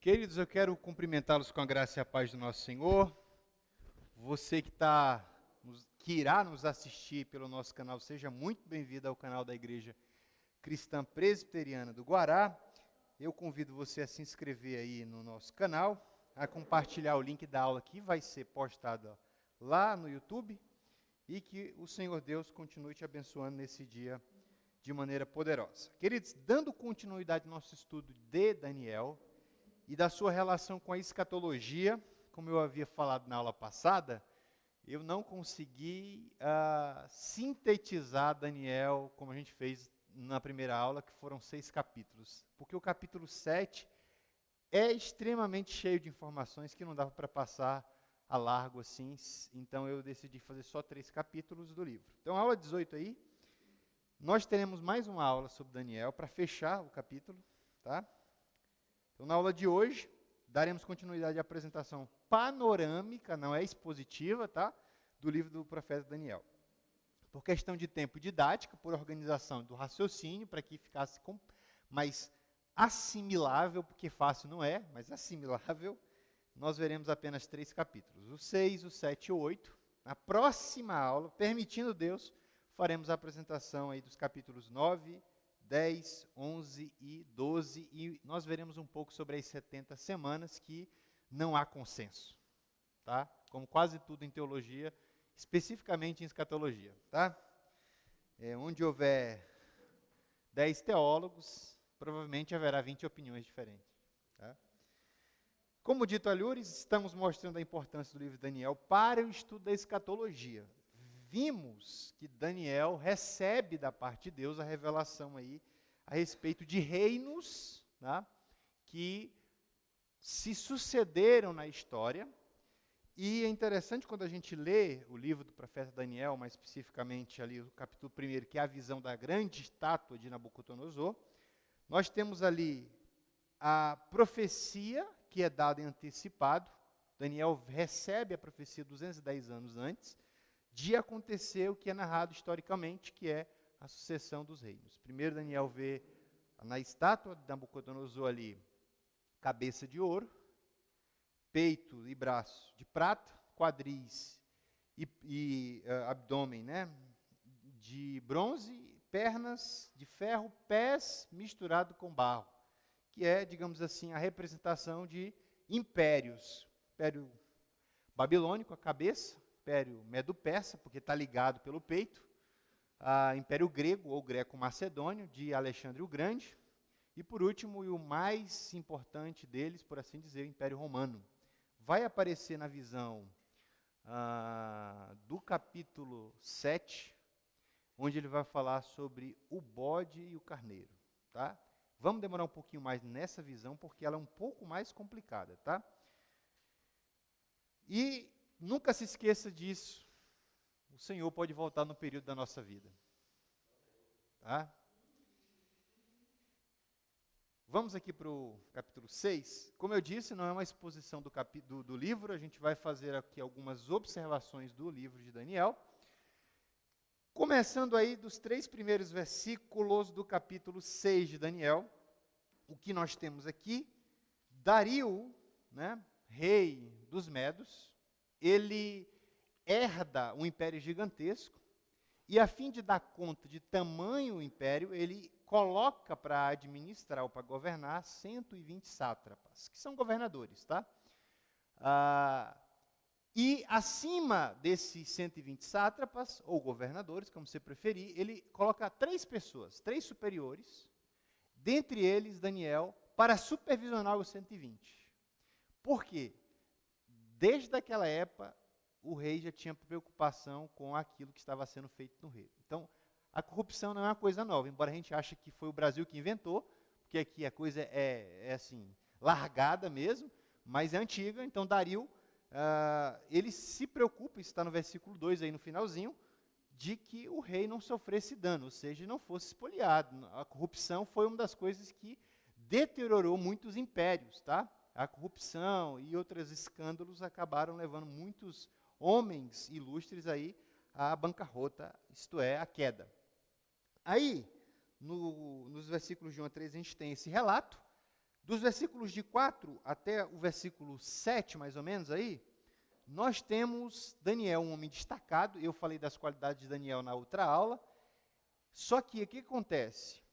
Queridos, eu quero cumprimentá-los com a graça e a paz do nosso Senhor. Você que irá nos assistir pelo nosso canal, seja muito bem-vindo ao canal da Igreja Cristã Presbiteriana do Guará. Eu convido você a se inscrever aí no nosso canal, a compartilhar o link da aula que vai ser postado lá no YouTube e que o Senhor Deus continue te abençoando nesse dia de maneira poderosa. Queridos, dando continuidade ao nosso estudo de Daniel e da sua relação com a escatologia, como eu havia falado na aula passada, eu não consegui sintetizar Daniel, como a gente fez na primeira aula, que foram 6 capítulos, porque o capítulo 7 é extremamente cheio de informações que não dava para passar a largo assim, então eu decidi fazer só 3 capítulos do livro. Então, a aula 18 aí, nós teremos mais uma aula sobre Daniel para fechar o capítulo, tá? Então, na aula de hoje, daremos continuidade à apresentação panorâmica, não é expositiva, tá? Do livro do profeta Daniel. Por questão de tempo didática, por organização do raciocínio, para que ficasse mais assimilável, porque fácil não é, mas assimilável, nós veremos apenas 3 capítulos, o 6, o 7 e o 8. Na próxima aula, permitindo Deus, faremos a apresentação aí dos capítulos 9, 10, 11 e 12, e nós veremos um pouco sobre as 70 semanas que não há consenso, tá? Como quase tudo em teologia, especificamente em escatologia, tá? Onde houver 10 teólogos, provavelmente haverá 20 opiniões diferentes, tá? Como dito alhures, estamos mostrando a importância do livro de Daniel para o estudo da escatologia. Vimos que Daniel recebe da parte de Deus a revelação aí a respeito de reinos, tá, que se sucederam na história. E é interessante quando a gente lê o livro do profeta Daniel, mais especificamente ali o capítulo 1, que é a visão da grande estátua de Nabucodonosor. Nós temos ali a profecia que é dada em antecipado. Daniel recebe a profecia 210 anos antes de acontecer o que é narrado historicamente, que é a sucessão dos reinos. Primeiro Daniel vê na estátua de Nabucodonosor ali, cabeça de ouro, peito e braço de prata, quadris e abdômen, né, de bronze, pernas de ferro, pés misturado com barro, que é, digamos assim, a representação de impérios. Império babilônico, a cabeça, Império Medo-Persa, porque está ligado pelo peito, Império Grego ou Greco-Macedônio, de Alexandre o Grande, e por último, e o mais importante deles, por assim dizer, o Império Romano. Vai aparecer na visão do capítulo 7, onde ele vai falar sobre o bode e o carneiro, tá? Vamos demorar um pouquinho mais nessa visão, porque ela é um pouco mais complicada, tá? E nunca se esqueça disso. O Senhor pode voltar no período da nossa vida. Tá? Vamos aqui para o capítulo 6. Como eu disse, não é uma exposição do livro, a gente vai fazer aqui algumas observações do livro de Daniel. Começando aí dos 3 primeiros versículos do capítulo 6 de Daniel, o que nós temos aqui, Dario, né, rei dos Medos, ele herda um império gigantesco, e a fim de dar conta de tamanho império, ele coloca para administrar ou para governar 120 sátrapas, que são governadores, tá? E acima desses 120 sátrapas, ou governadores, como você preferir, ele coloca 3 pessoas, 3 superiores, dentre eles Daniel, para supervisionar os 120. Por quê? Desde aquela época, o rei já tinha preocupação com aquilo que estava sendo feito no reino. Então, a corrupção não é uma coisa nova, embora a gente ache que foi o Brasil que inventou, porque aqui a coisa é assim, largada mesmo, mas é antiga. Então, Dario, ele se preocupa, isso está no versículo 2 aí no finalzinho, de que o rei não sofresse dano, ou seja, não fosse espoliado. A corrupção foi uma das coisas que deteriorou muitos impérios, tá? A corrupção e outros escândalos acabaram levando muitos homens ilustres aí à bancarrota, isto é, à queda. Aí, nos versículos de 1 a 3, a gente tem esse relato Dos versículos de 4 até o versículo 7, mais ou menos, aí, nós temos Daniel, um homem destacado. Eu falei das qualidades de Daniel na outra aula. Só que o que acontece?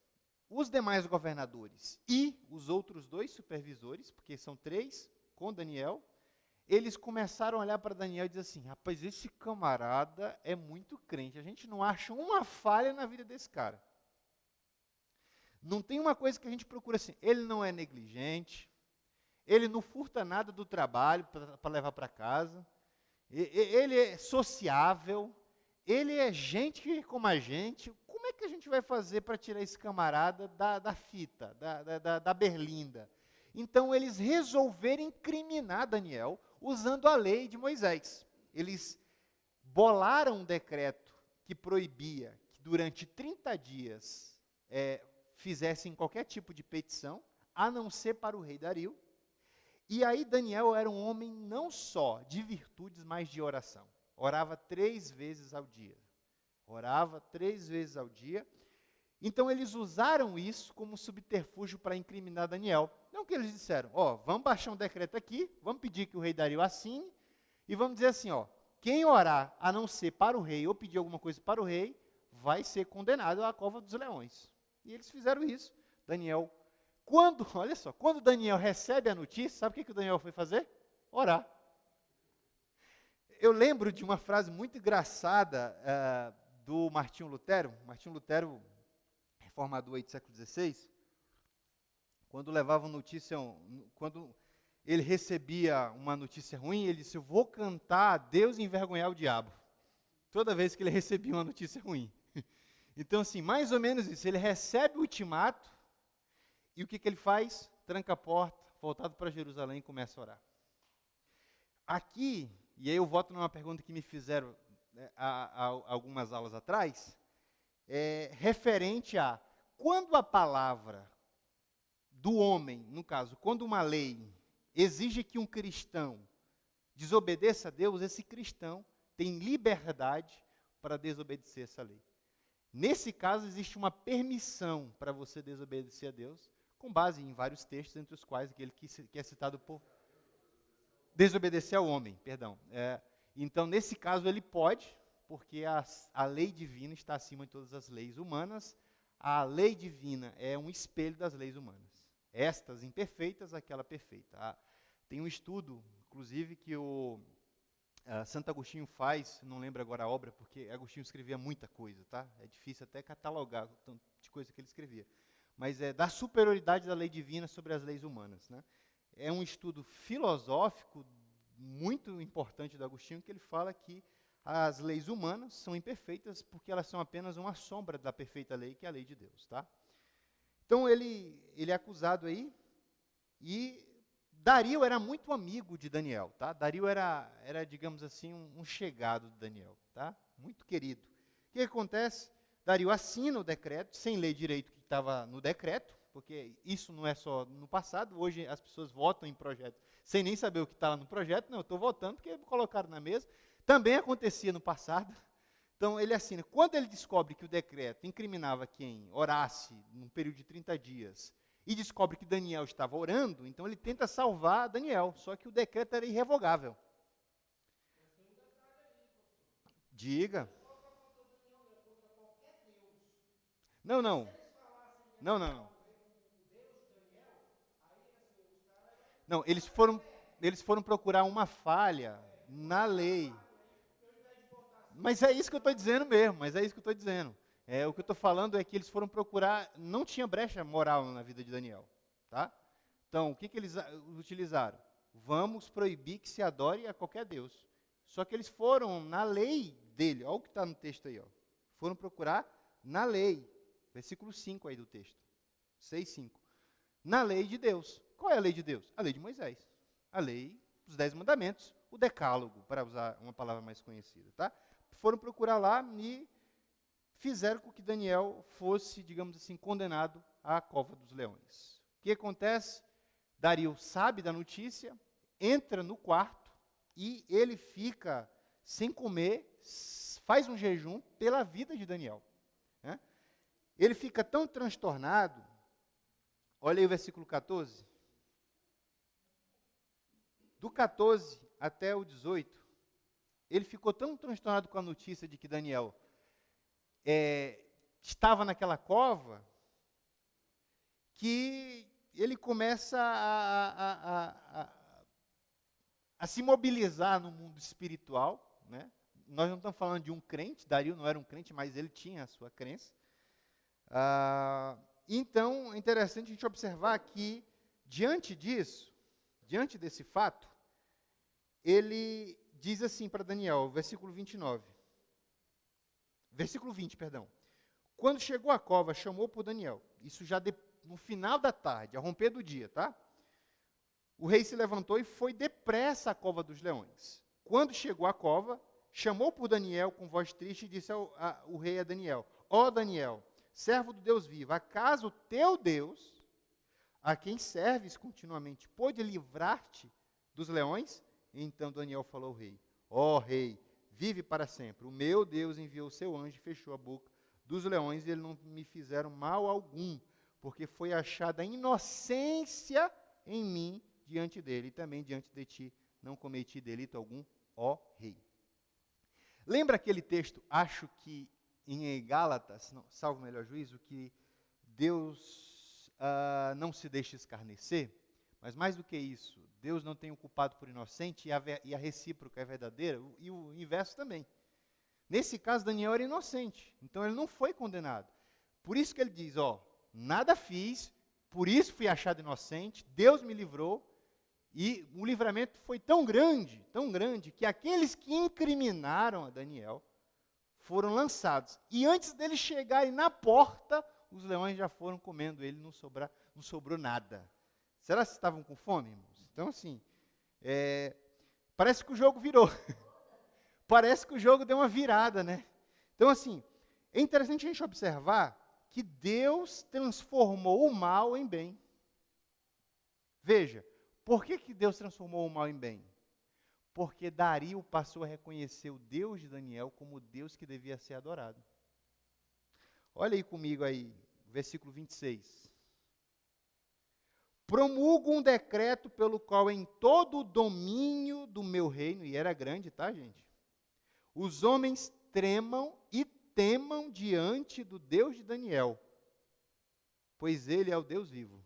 Os demais governadores e os outros 2 supervisores, porque são 3 com Daniel, eles começaram a olhar para Daniel e dizer assim: rapaz, esse camarada é muito crente, a gente não acha uma falha na vida desse cara. Não tem uma coisa que a gente procura assim, ele não é negligente, ele não furta nada do trabalho para levar para casa, ele é sociável, ele é gente como a gente. Como é que a gente vai fazer para tirar esse camarada da fita, da berlinda? Então, eles resolveram incriminar Daniel usando a lei de Moisés. Eles bolaram um decreto que proibia que durante 30 dias fizessem qualquer tipo de petição, a não ser para o rei Dario. E aí Daniel era um homem não só de virtudes, mas de oração. Orava 3 vezes ao dia. Orava 3 vezes ao dia. Então eles usaram isso como subterfúgio para incriminar Daniel. Então o que eles disseram? Vamos baixar um decreto aqui, vamos pedir que o rei Dario assine, e vamos dizer assim, quem orar a não ser para o rei, ou pedir alguma coisa para o rei, vai ser condenado à cova dos leões. E eles fizeram isso. Daniel, olha só, quando Daniel recebe a notícia, sabe o que o Daniel foi fazer? Orar. Eu lembro de uma frase muito engraçada do Martinho Lutero. Martinho Lutero, reformador aí do século XVI, quando levava notícia, quando ele recebia uma notícia ruim, ele disse: eu vou cantar a Deus e envergonhar o diabo. Toda vez que ele recebia uma notícia ruim. Então, assim, mais ou menos isso. Ele recebe o ultimato, e o que ele faz? Tranca a porta, voltado para Jerusalém e começa a orar. Aqui, e aí eu volto numa pergunta que me fizeram há algumas aulas atrás, referente a quando a palavra do homem, no caso, quando uma lei exige que um cristão desobedeça a Deus, esse cristão tem liberdade para desobedecer essa lei. Nesse caso, existe uma permissão para você desobedecer a Deus, com base em vários textos, entre os quais aquele que é citado por desobedecer ao homem, perdão. Então, nesse caso, ele pode, porque a lei divina está acima de todas as leis humanas. A lei divina é um espelho das leis humanas. Estas imperfeitas, aquela perfeita. Tem um estudo, inclusive, que o Santo Agostinho faz, não lembro agora a obra, porque Agostinho escrevia muita coisa, tá? É difícil até catalogar o tanto de coisa que ele escrevia. Mas da superioridade da lei divina sobre as leis humanas, né? É um estudo filosófico muito importante do Agostinho, que ele fala que as leis humanas são imperfeitas porque elas são apenas uma sombra da perfeita lei, que é a lei de Deus, tá? Então ele é acusado aí, e Dario era muito amigo de Daniel, tá? Dario era digamos assim, um chegado de Daniel, tá? Muito querido. O que acontece? Dario assina o decreto, sem ler direito o que estava no decreto, porque isso não é só no passado. Hoje as pessoas votam em projetos sem nem saber o que está lá no projeto. Não, eu estou votando porque colocaram na mesa. Também acontecia no passado. Então ele assina. Quando ele descobre que o decreto incriminava quem orasse num período de 30 dias, e descobre que Daniel estava orando, então ele tenta salvar Daniel, só que o decreto era irrevogável. Diga. Não, não. Não, não. Não, eles foram procurar uma falha na lei. Mas é isso que eu estou dizendo mesmo, mas é isso que eu estou dizendo. O que eu estou falando é que eles foram procurar, não tinha brecha moral na vida de Daniel, tá? Então, o que eles utilizaram? Vamos proibir que se adore a qualquer Deus. Só que eles foram na lei dele, olha o que está no texto aí, ó. Foram procurar na lei, versículo 5 aí do texto, 6:5. Na lei de Deus. Qual é a lei de Deus? A lei de Moisés. A lei dos 10 mandamentos, o decálogo, para usar uma palavra mais conhecida, tá? Foram procurar lá e fizeram com que Daniel fosse, digamos assim, condenado à cova dos leões. O que acontece? Dario sabe da notícia, entra no quarto e ele fica sem comer, faz um jejum pela vida de Daniel, Ele fica tão transtornado, olha aí o versículo 14, do 14 até o 18, ele ficou tão transtornado com a notícia de que Daniel estava naquela cova, que ele começa a se mobilizar no mundo espiritual, né? Nós não estamos falando de um crente, Dario não era um crente, mas ele tinha a sua crença. Então, é interessante a gente observar que, diante disso, diante desse fato, ele diz assim para Daniel, versículo 29. Versículo 20, perdão. Quando chegou à cova, chamou por Daniel. Isso já no final da tarde, a romper do dia, tá? O rei se levantou e foi depressa à cova dos leões. Quando chegou à cova, chamou por Daniel com voz triste e disse o rei a Daniel: Ó Daniel, servo do Deus vivo, acaso o teu Deus, a quem serves continuamente, pôde livrar-te dos leões? Então Daniel falou ao rei: Ó rei, vive para sempre. O meu Deus enviou o seu anjo e fechou a boca dos leões e eles não me fizeram mal algum, porque foi achada inocência em mim diante dele, e também diante de ti não cometi delito algum, ó rei. Lembra aquele texto, acho que em Gálatas, salvo o melhor juízo, que Deus não se deixa escarnecer? Mas mais do que isso, Deus não tem o culpado por inocente e a recíproca é verdadeira, e o inverso também. Nesse caso, Daniel era inocente, então ele não foi condenado. Por isso que ele diz, nada fiz, por isso fui achado inocente, Deus me livrou, e o livramento foi tão grande, que aqueles que incriminaram a Daniel foram lançados. E antes deles chegarem na porta, os leões já foram comendo ele, não sobrou nada. Será que estavam com fome, irmãos? Então, assim, parece que o jogo virou. Parece que o jogo deu uma virada, né? Então, assim, é interessante a gente observar que Deus transformou o mal em bem. Veja, por que Deus transformou o mal em bem? Porque Dario passou a reconhecer o Deus de Daniel como o Deus que devia ser adorado. Olha aí comigo aí, versículo 26. Promulgo um decreto pelo qual em todo o domínio do meu reino, e era grande, tá, gente? Os homens tremam e temam diante do Deus de Daniel, pois ele é o Deus vivo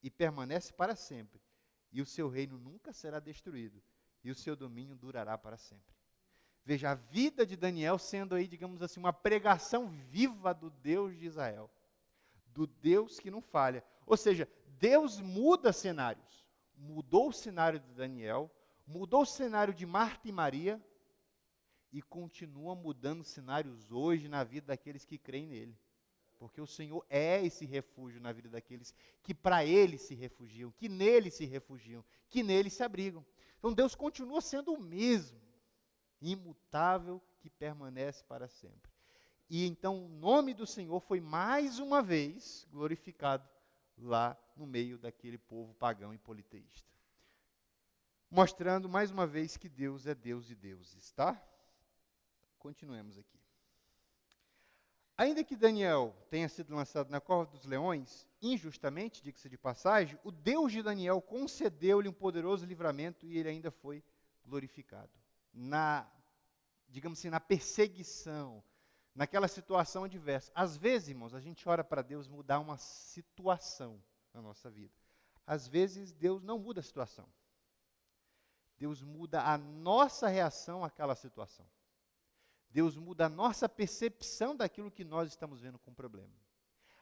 e permanece para sempre, e o seu reino nunca será destruído, e o seu domínio durará para sempre. Veja, a vida de Daniel sendo aí, digamos assim, uma pregação viva do Deus de Israel, do Deus que não falha. Ou seja, Deus muda cenários. Mudou o cenário de Daniel, mudou o cenário de Marta e Maria, e continua mudando cenários hoje na vida daqueles que creem nele. Porque o Senhor é esse refúgio na vida daqueles que para Ele se refugiam, que nele se refugiam, que nele se abrigam. Então Deus continua sendo o mesmo, imutável, que permanece para sempre. E então o nome do Senhor foi mais uma vez glorificado lá no meio daquele povo pagão e politeísta. Mostrando mais uma vez que Deus é Deus de deuses, tá? Continuemos aqui. Ainda que Daniel tenha sido lançado na cova dos leões, injustamente, diga-se de passagem, o Deus de Daniel concedeu-lhe um poderoso livramento e ele ainda foi glorificado. Digamos assim, na perseguição, naquela situação adversa. Às vezes, irmãos, a gente ora para Deus mudar uma situação na nossa vida. Às vezes, Deus não muda a situação. Deus muda a nossa reação àquela situação. Deus muda a nossa percepção daquilo que nós estamos vendo como problema.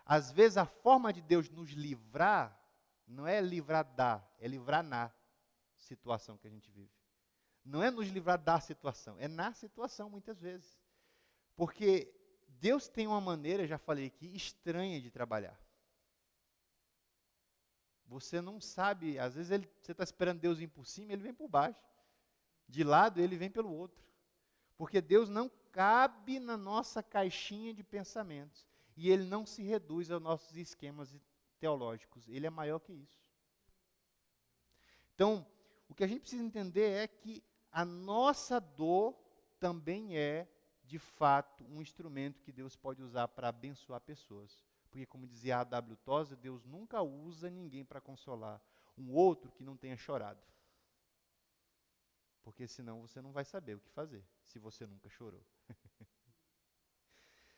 Às vezes, a forma de Deus nos livrar, não é livrar da, é livrar na situação que a gente vive. Não é nos livrar da situação, é na situação, muitas vezes. Porque Deus tem uma maneira, já falei aqui, estranha de trabalhar. Você não sabe, às vezes você está esperando Deus vir por cima, ele vem por baixo. De lado, ele vem pelo outro. Porque Deus não cabe na nossa caixinha de pensamentos. E ele não se reduz aos nossos esquemas teológicos. Ele é maior que isso. Então, o que a gente precisa entender é que a nossa dor também é, de fato, um instrumento que Deus pode usar para abençoar pessoas. Porque, como dizia A.W. Tozer, Deus nunca usa ninguém para consolar um outro que não tenha chorado. porque senão você não vai saber o que fazer, se você nunca chorou.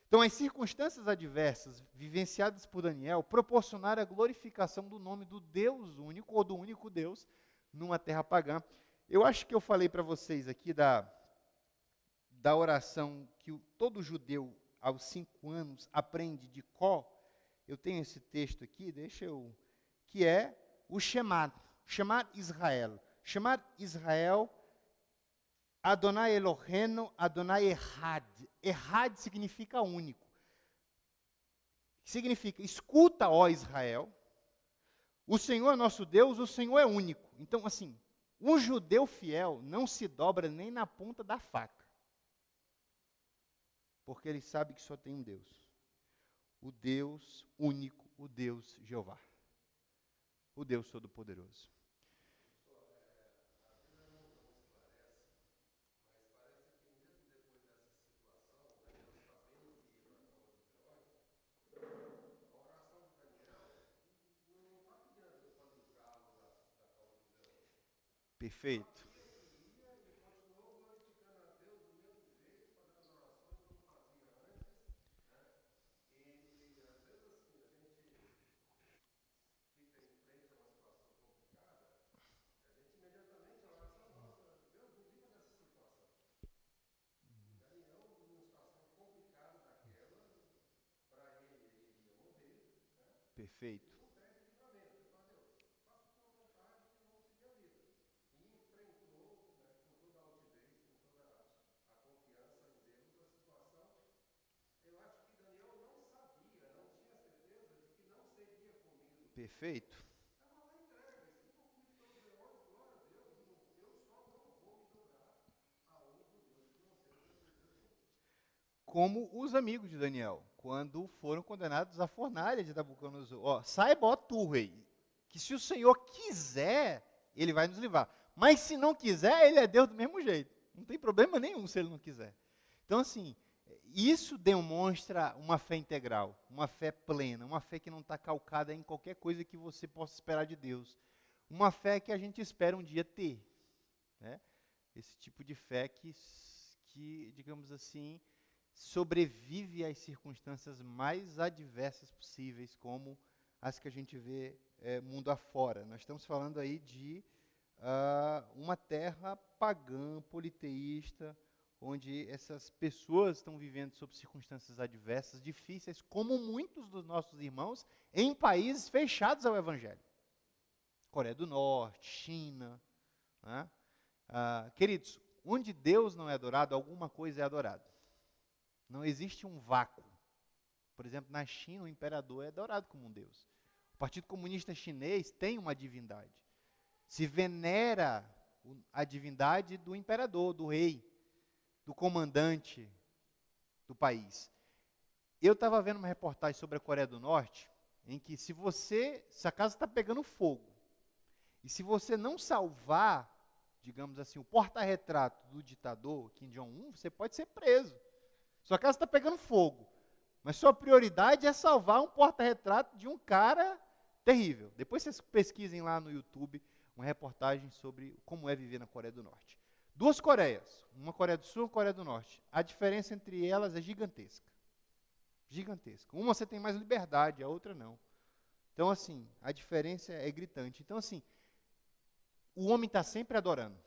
Então, as circunstâncias adversas vivenciadas por Daniel proporcionaram a glorificação do nome do Deus único, ou do único Deus, numa terra pagã. Eu acho que eu falei para vocês aqui da oração que todo judeu, aos 5 anos, aprende de cor. Eu tenho esse texto aqui, que é o Shema Israel. Shema Israel, Adonai Eloheinu, Adonai Echad. Echad significa único. Significa, escuta, ó Israel, o Senhor é nosso Deus, o Senhor é único. Então, assim, um judeu fiel não se dobra nem na ponta da faca, porque ele sabe que só tem um Deus. O Deus único, o Deus Jeová. O Deus Todo-Poderoso. Perfeito. Perfeito. Perfeito. Como os amigos de Daniel, quando foram condenados à fornalha de Nabucodonosor. Ó, saiba, ó tu, rei, que se o Senhor quiser, ele vai nos livrar. Mas se não quiser, ele é Deus do mesmo jeito. Não tem problema nenhum se ele não quiser. Então, assim, isso demonstra uma fé integral, uma fé plena, uma fé que não está calcada em qualquer coisa que você possa esperar de Deus. Uma fé que a gente espera um dia ter. Né? Esse tipo de fé que, digamos assim, sobrevive às circunstâncias mais adversas possíveis, como as que a gente vê mundo afora. Nós estamos falando aí de uma terra pagã, politeísta, onde essas pessoas estão vivendo sob circunstâncias adversas, difíceis, como muitos dos nossos irmãos em países fechados ao Evangelho. Coreia do Norte, China. Né? Queridos, onde Deus não é adorado, alguma coisa é adorada. Não existe um vácuo. Por exemplo, na China, o imperador é adorado como um deus. O Partido Comunista Chinês tem uma divindade. Se venera a divindade do imperador, do rei, do comandante do país. Eu estava vendo uma reportagem sobre a Coreia do Norte, em que se a casa está pegando fogo, e se você não salvar, digamos assim, o porta-retrato do ditador, Kim Jong-un, você pode ser preso. Sua casa está pegando fogo, mas sua prioridade é salvar um porta-retrato de um cara terrível. Depois vocês pesquisem lá no YouTube uma reportagem sobre como é viver na Coreia do Norte. 2 Coreias, uma Coreia do Sul e uma Coreia do Norte. A diferença entre elas é gigantesca. Gigantesca. Uma você tem mais liberdade, a outra não. Então, assim, a diferença é gritante. Então, assim, o homem está sempre adorando.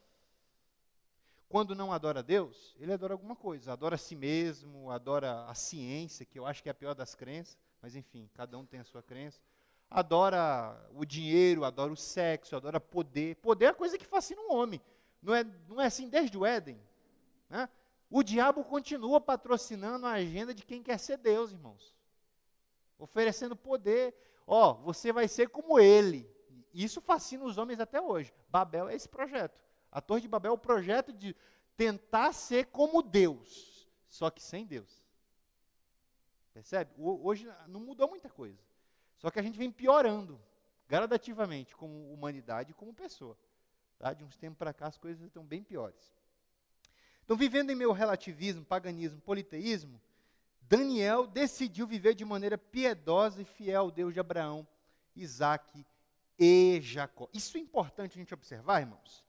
Quando não adora Deus, ele adora alguma coisa. Adora a si mesmo, adora a ciência, que eu acho que é a pior das crenças, mas enfim, cada um tem a sua crença. Adora o dinheiro, adora o sexo, adora poder. Poder é a coisa que fascina um homem. Não é assim desde o Éden. Né? O diabo continua patrocinando a agenda de quem quer ser Deus, irmãos. Oferecendo poder. Ó, você vai ser como ele. Isso fascina os homens até hoje. Babel é esse projeto. A Torre de Babel é o projeto de tentar ser como Deus, só que sem Deus. Percebe? Hoje não mudou muita coisa. Só que a gente vem piorando, gradativamente, como humanidade e como pessoa. Tá? De uns tempos para cá as coisas estão bem piores. Então, vivendo em meio ao relativismo, paganismo, politeísmo, Daniel decidiu viver de maneira piedosa e fiel ao Deus de Abraão, Isaque e Jacó. Isso é importante a gente observar, irmãos.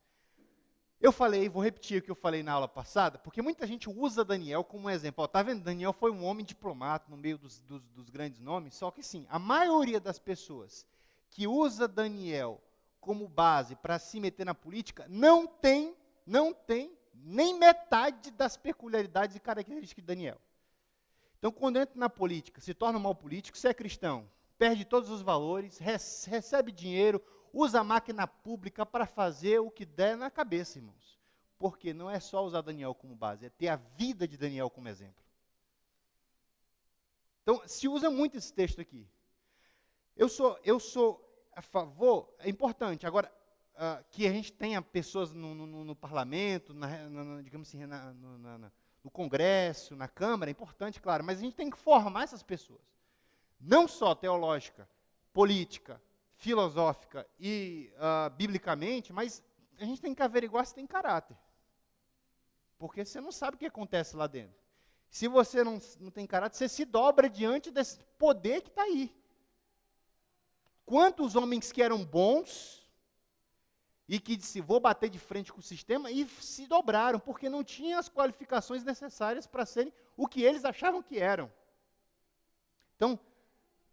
Eu falei, vou repetir o que eu falei na aula passada, porque muita gente usa Daniel como um exemplo. Está vendo? Daniel foi um homem diplomata no meio dos grandes nomes, só que sim, a maioria das pessoas que usa Daniel como base para se meter na política não tem nem metade das peculiaridades e características de Daniel. Então, quando entra na política, se torna um mau político, se é cristão, perde todos os valores, recebe dinheiro, usa a máquina pública para fazer o que der na cabeça, irmãos. Porque não é só usar Daniel como base, é ter a vida de Daniel como exemplo. Então, se usa muito esse texto aqui. Eu sou a favor, é importante. Agora, que a gente tenha pessoas no parlamento, digamos assim, no Congresso, na Câmara, é importante, claro, mas a gente tem que formar essas pessoas. Não só teológica, política, filosófica e biblicamente, mas a gente tem que averiguar se tem caráter. Porque você não sabe o que acontece lá dentro. Se você não tem caráter, você se dobra diante desse poder que está aí. Quantos homens que eram bons e que disse, vou bater de frente com o sistema, e se dobraram, porque não tinham as qualificações necessárias para serem o que eles achavam que eram. Então,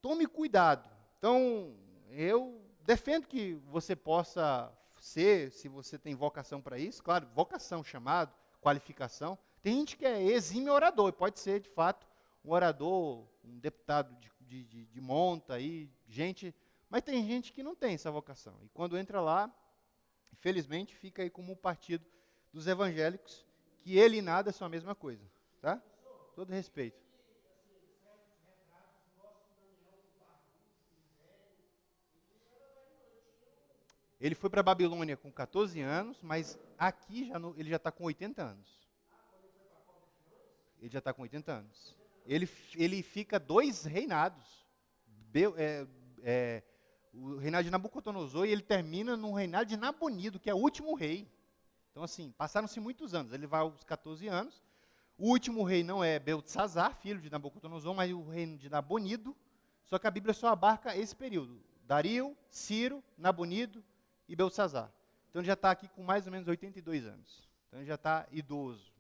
tome cuidado. Então, eu defendo que você possa ser, se você tem vocação para isso, claro, vocação, chamado, qualificação. Tem gente que é exímio orador, pode ser, de fato, um orador, um deputado de monta, aí, gente, mas tem gente que não tem essa vocação. E quando entra lá, infelizmente, fica aí como o partido dos evangélicos, que ele e nada são a mesma coisa, tá? Todo respeito. Ele foi para a Babilônia com 14 anos, mas aqui ele já está com 80 anos. Ele já está com 80 anos. Ele fica 2 reinados. O reinado de Nabucodonosor, e ele termina no reinado de Nabonido, que é o último rei. Então, assim, passaram-se muitos anos. Ele vai aos 14 anos. O último rei não é Beltesazar, filho de Nabucodonosor, mas o reino de Nabonido. Só que a Bíblia só abarca esse período. Dario, Ciro, Nabonido e Beltesazar. Então, ele já está aqui com mais ou menos 82 anos. Então, ele já está idoso.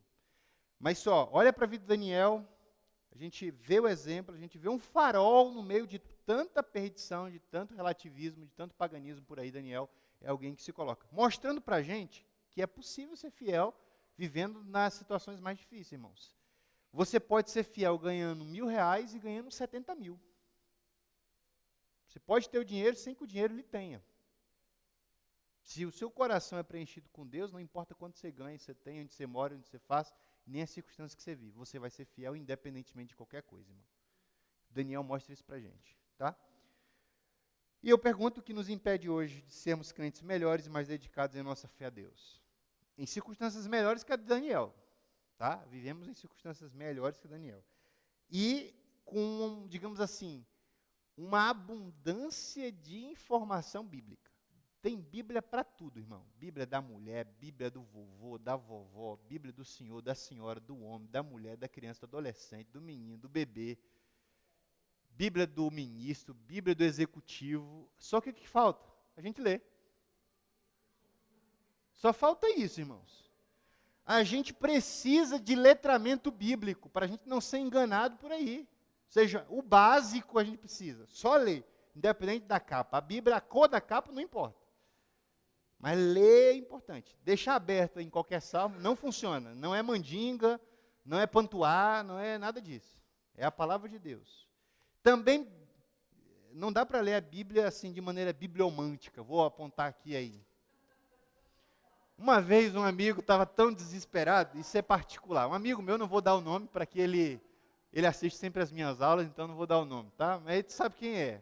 Mas só, olha para a vida de Daniel, a gente vê o exemplo, a gente vê um farol no meio de tanta perdição, de tanto relativismo, de tanto paganismo por aí. Daniel é alguém que se coloca, mostrando para a gente que é possível ser fiel vivendo nas situações mais difíceis, irmãos. Você pode ser fiel ganhando R$1.000 e ganhando 70 mil. Você pode ter o dinheiro sem que o dinheiro lhe tenha. Se o seu coração é preenchido com Deus, não importa quanto você ganha, você tem, onde você mora, onde você faz, nem as circunstâncias que você vive. Você vai ser fiel independentemente de qualquer coisa, irmão. Daniel mostra isso pra gente, tá? E eu pergunto o que nos impede hoje de sermos crentes melhores e mais dedicados em nossa fé a Deus. Em circunstâncias melhores que a de Daniel, tá? Vivemos em circunstâncias melhores que Daniel. E com, digamos assim, uma abundância de informação bíblica. Tem Bíblia para tudo, irmão. Bíblia da mulher, Bíblia do vovô, da vovó, Bíblia do senhor, da senhora, do homem, da mulher, da criança, do adolescente, do menino, do bebê. Bíblia do ministro, Bíblia do executivo. Só que o que falta? A gente lê. Só falta isso, irmãos. A gente precisa de letramento bíblico para a gente não ser enganado por aí. Ou seja, o básico a gente precisa. Só ler, independente da capa. A Bíblia, a cor da capa não importa. Mas ler é importante. Deixar aberto em qualquer salmo não funciona. Não é mandinga, não é pantuá, não é nada disso. É a palavra de Deus. Também não dá para ler a Bíblia assim de maneira bibliomântica. Vou apontar aqui aí. Uma vez um amigo estava tão desesperado, isso é particular. Um amigo meu, não vou dar o nome para que ele assiste sempre as minhas aulas, então não vou dar o nome, tá? Mas tu sabe quem é.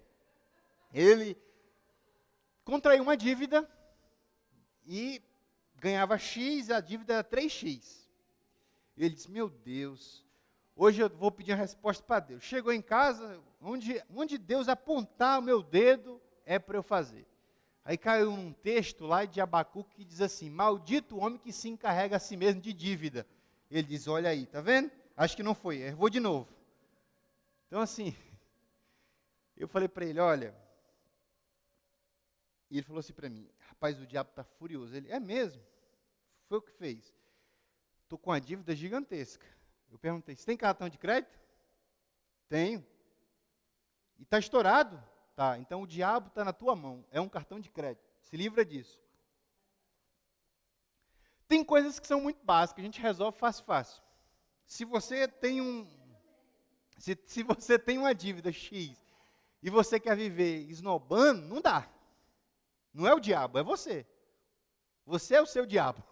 Ele contraiu uma dívida e ganhava X, a dívida era 3X. Ele disse, meu Deus, hoje eu vou pedir uma resposta para Deus. Chegou em casa, onde Deus apontar o meu dedo, é para eu fazer. Aí caiu um texto lá de Abacuque que diz assim, maldito o homem que se encarrega a si mesmo de dívida. Ele diz, olha aí, tá vendo? Acho que não foi, eu vou de novo. Então assim, eu falei para ele, olha, e ele falou assim para mim, rapaz, o diabo está furioso. Ele, é mesmo? Foi o que fez. Estou com uma dívida gigantesca. Eu perguntei, você tem cartão de crédito? Tenho. E está estourado? Tá, então o diabo está na tua mão. É um cartão de crédito. Se livra disso. Tem coisas que são muito básicas, a gente resolve fácil. Se você tem se você tem uma dívida X e você quer viver esnobando, não dá. Não é o diabo, é você. Você é o seu diabo.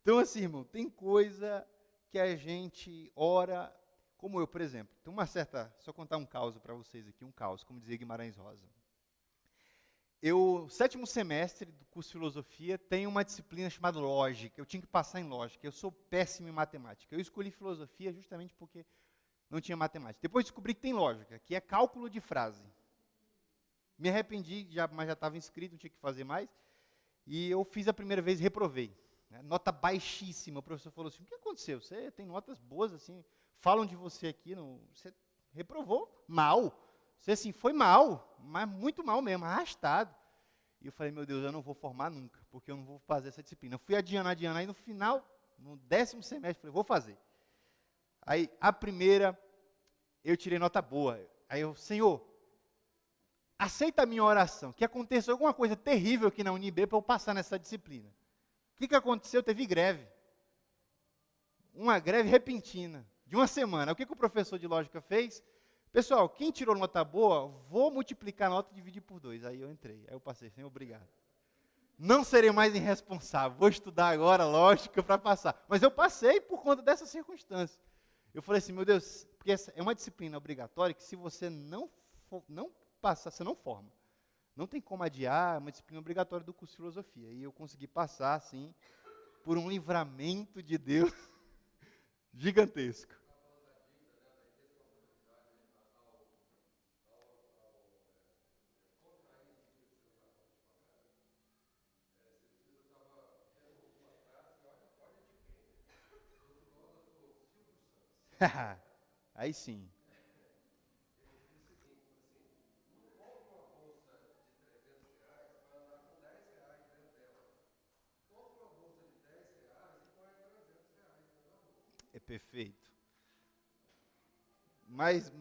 Então assim, irmão, tem coisa que a gente ora, como eu, por exemplo. Tem uma certa, só contar um caos para vocês aqui, como dizia Guimarães Rosa. Eu, 7º semestre do curso de filosofia, tem uma disciplina chamada lógica. Eu tinha que passar em lógica. Eu sou péssimo em matemática. Eu escolhi filosofia justamente porque não tinha matemática. Depois descobri que tem lógica, que é cálculo de frase. Me arrependi, mas já estava inscrito, não tinha que fazer mais. E eu fiz a primeira vez e reprovei. Né? Nota baixíssima. O professor falou assim, o que aconteceu? Você tem notas boas, assim, falam de você aqui, você reprovou mal. Você, assim, foi mal, mas muito mal mesmo, arrastado. E eu falei, meu Deus, eu não vou formar nunca, porque eu não vou fazer essa disciplina. Eu fui adiando, aí no final, no 10º semestre, falei, vou fazer. Aí, a primeira, eu tirei nota boa. Aí eu, Senhor, aceita a minha oração, que aconteça alguma coisa terrível aqui na UNB para eu passar nessa disciplina. O que aconteceu? Teve greve. Uma greve repentina, de uma semana. O que o professor de lógica fez? Pessoal, quem tirou nota boa, vou multiplicar a nota e dividir por 2. Aí eu entrei, aí eu passei, Senhor, obrigado. Não serei mais irresponsável, vou estudar agora lógica para passar. Mas eu passei por conta dessa circunstância. Eu falei assim, meu Deus, porque essa é uma disciplina obrigatória que se você não passar, você não forma. Não tem como adiar, é uma disciplina obrigatória do curso de filosofia. E eu consegui passar, assim, por um livramento de Deus gigantesco. Aí sim. É perfeito. Mas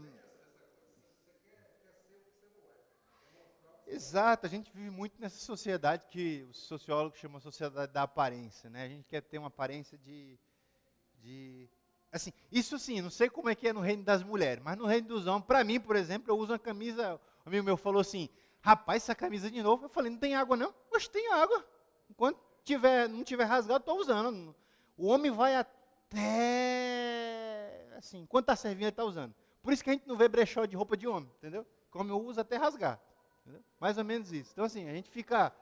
exato, a gente vive muito nessa sociedade que os sociólogos chamam de sociedade da aparência, né? A gente quer ter uma aparência assim, isso sim, não sei como é que é no reino das mulheres, mas no reino dos homens, para mim, por exemplo, eu uso uma camisa, um amigo meu falou assim, rapaz, essa camisa de novo, eu falei, não tem água não? Poxa, tem água, enquanto não tiver rasgado, estou usando. O homem vai até, assim, enquanto está servindo, ele está usando. Por isso que a gente não vê brechó de roupa de homem, entendeu? Como eu uso até rasgar. Entendeu? Mais ou menos isso. Então, assim, a gente fica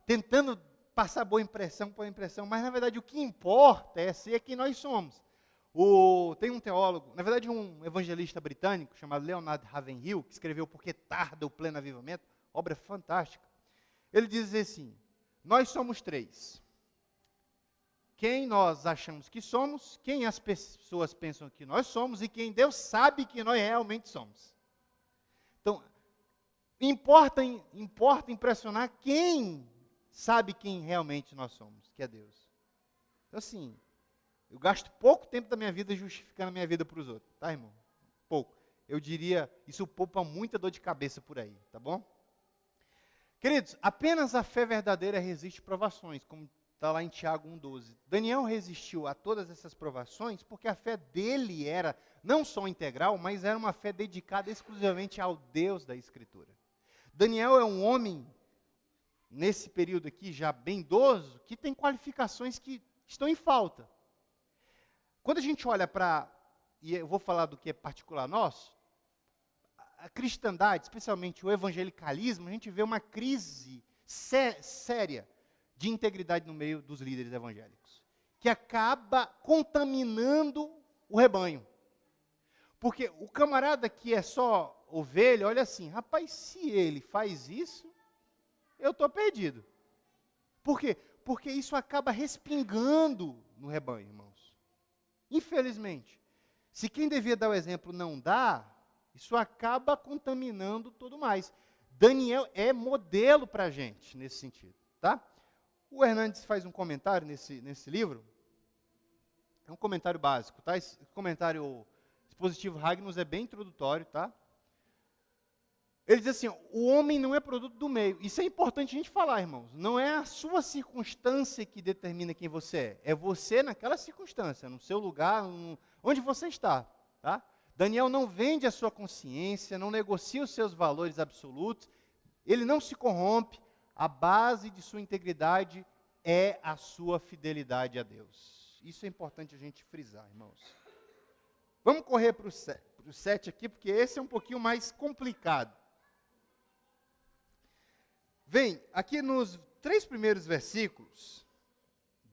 tentando passar boa impressão, mas, na verdade, o que importa é ser quem nós somos. Tem um teólogo, na verdade, um evangelista britânico, chamado Leonard Ravenhill, que escreveu Por que Tarda o Pleno Avivamento, obra fantástica. Ele diz assim, nós somos 3. Quem nós achamos que somos, quem as pessoas pensam que nós somos e quem Deus sabe que nós realmente somos. Então, importa impressionar quem sabe quem realmente nós somos, que é Deus. Então, assim, eu gasto pouco tempo da minha vida justificando a minha vida para os outros, tá, irmão? Pouco. Eu diria, isso poupa muita dor de cabeça por aí, tá bom? Queridos, apenas a fé verdadeira resiste provações, como está lá em Tiago 1,12. Daniel resistiu a todas essas provações porque a fé dele era não só integral, mas era uma fé dedicada exclusivamente ao Deus da Escritura. Daniel é um homem, nesse período aqui, já bem idoso, que tem qualificações que estão em falta. Quando a gente olha para, e eu vou falar do que é particular nosso, a cristandade, especialmente o evangelicalismo, a gente vê uma crise séria de integridade no meio dos líderes evangélicos, que acaba contaminando o rebanho. Porque o camarada que é só ovelha, olha assim, rapaz, se ele faz isso, eu estou perdido. Por quê? Porque isso acaba respingando no rebanho, irmãos. Infelizmente. Se quem devia dar o exemplo não dá, isso acaba contaminando tudo mais. Daniel é modelo para a gente, nesse sentido. Tá? O Hernandes faz um comentário nesse livro, é um comentário básico, tá? Esse comentário expositivo Ragnus é bem introdutório, tá? Ele diz assim, o homem não é produto do meio. Isso é importante a gente falar, irmãos. Não é a sua circunstância que determina quem você é. É você naquela circunstância, no seu lugar, onde você está, tá? Daniel não vende a sua consciência, não negocia os seus valores absolutos, ele não se corrompe, a base de sua integridade é a sua fidelidade a Deus. Isso é importante a gente frisar, irmãos. Vamos correr para o 7 aqui, porque esse é um pouquinho mais complicado. Vem, aqui nos 3 primeiros versículos,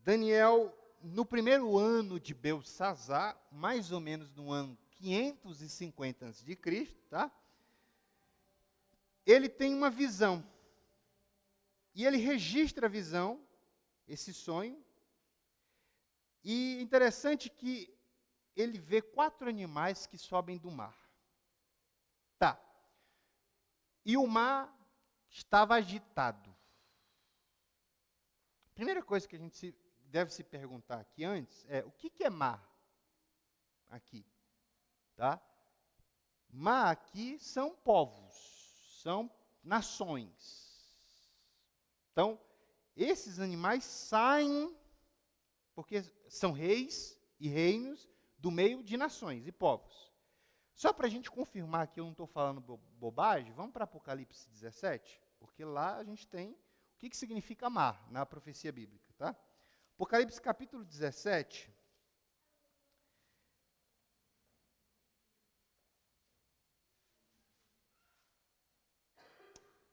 Daniel, no primeiro ano de Belsassar, mais ou menos no ano 550 a.C., tá? Ele tem uma visão. E ele registra a visão, esse sonho. E interessante que ele vê 4 animais que sobem do mar. Tá. E o mar estava agitado. Primeira coisa que a gente deve se perguntar aqui antes é, o que é mar aqui? Tá? Mar aqui são povos, são nações. Então, esses animais saem, porque são reis e reinos do meio de nações e povos. Só para a gente confirmar que eu não estou falando bobagem, vamos para Apocalipse 17, porque lá a gente tem o que significa mar na profecia bíblica. Tá? Apocalipse capítulo 17.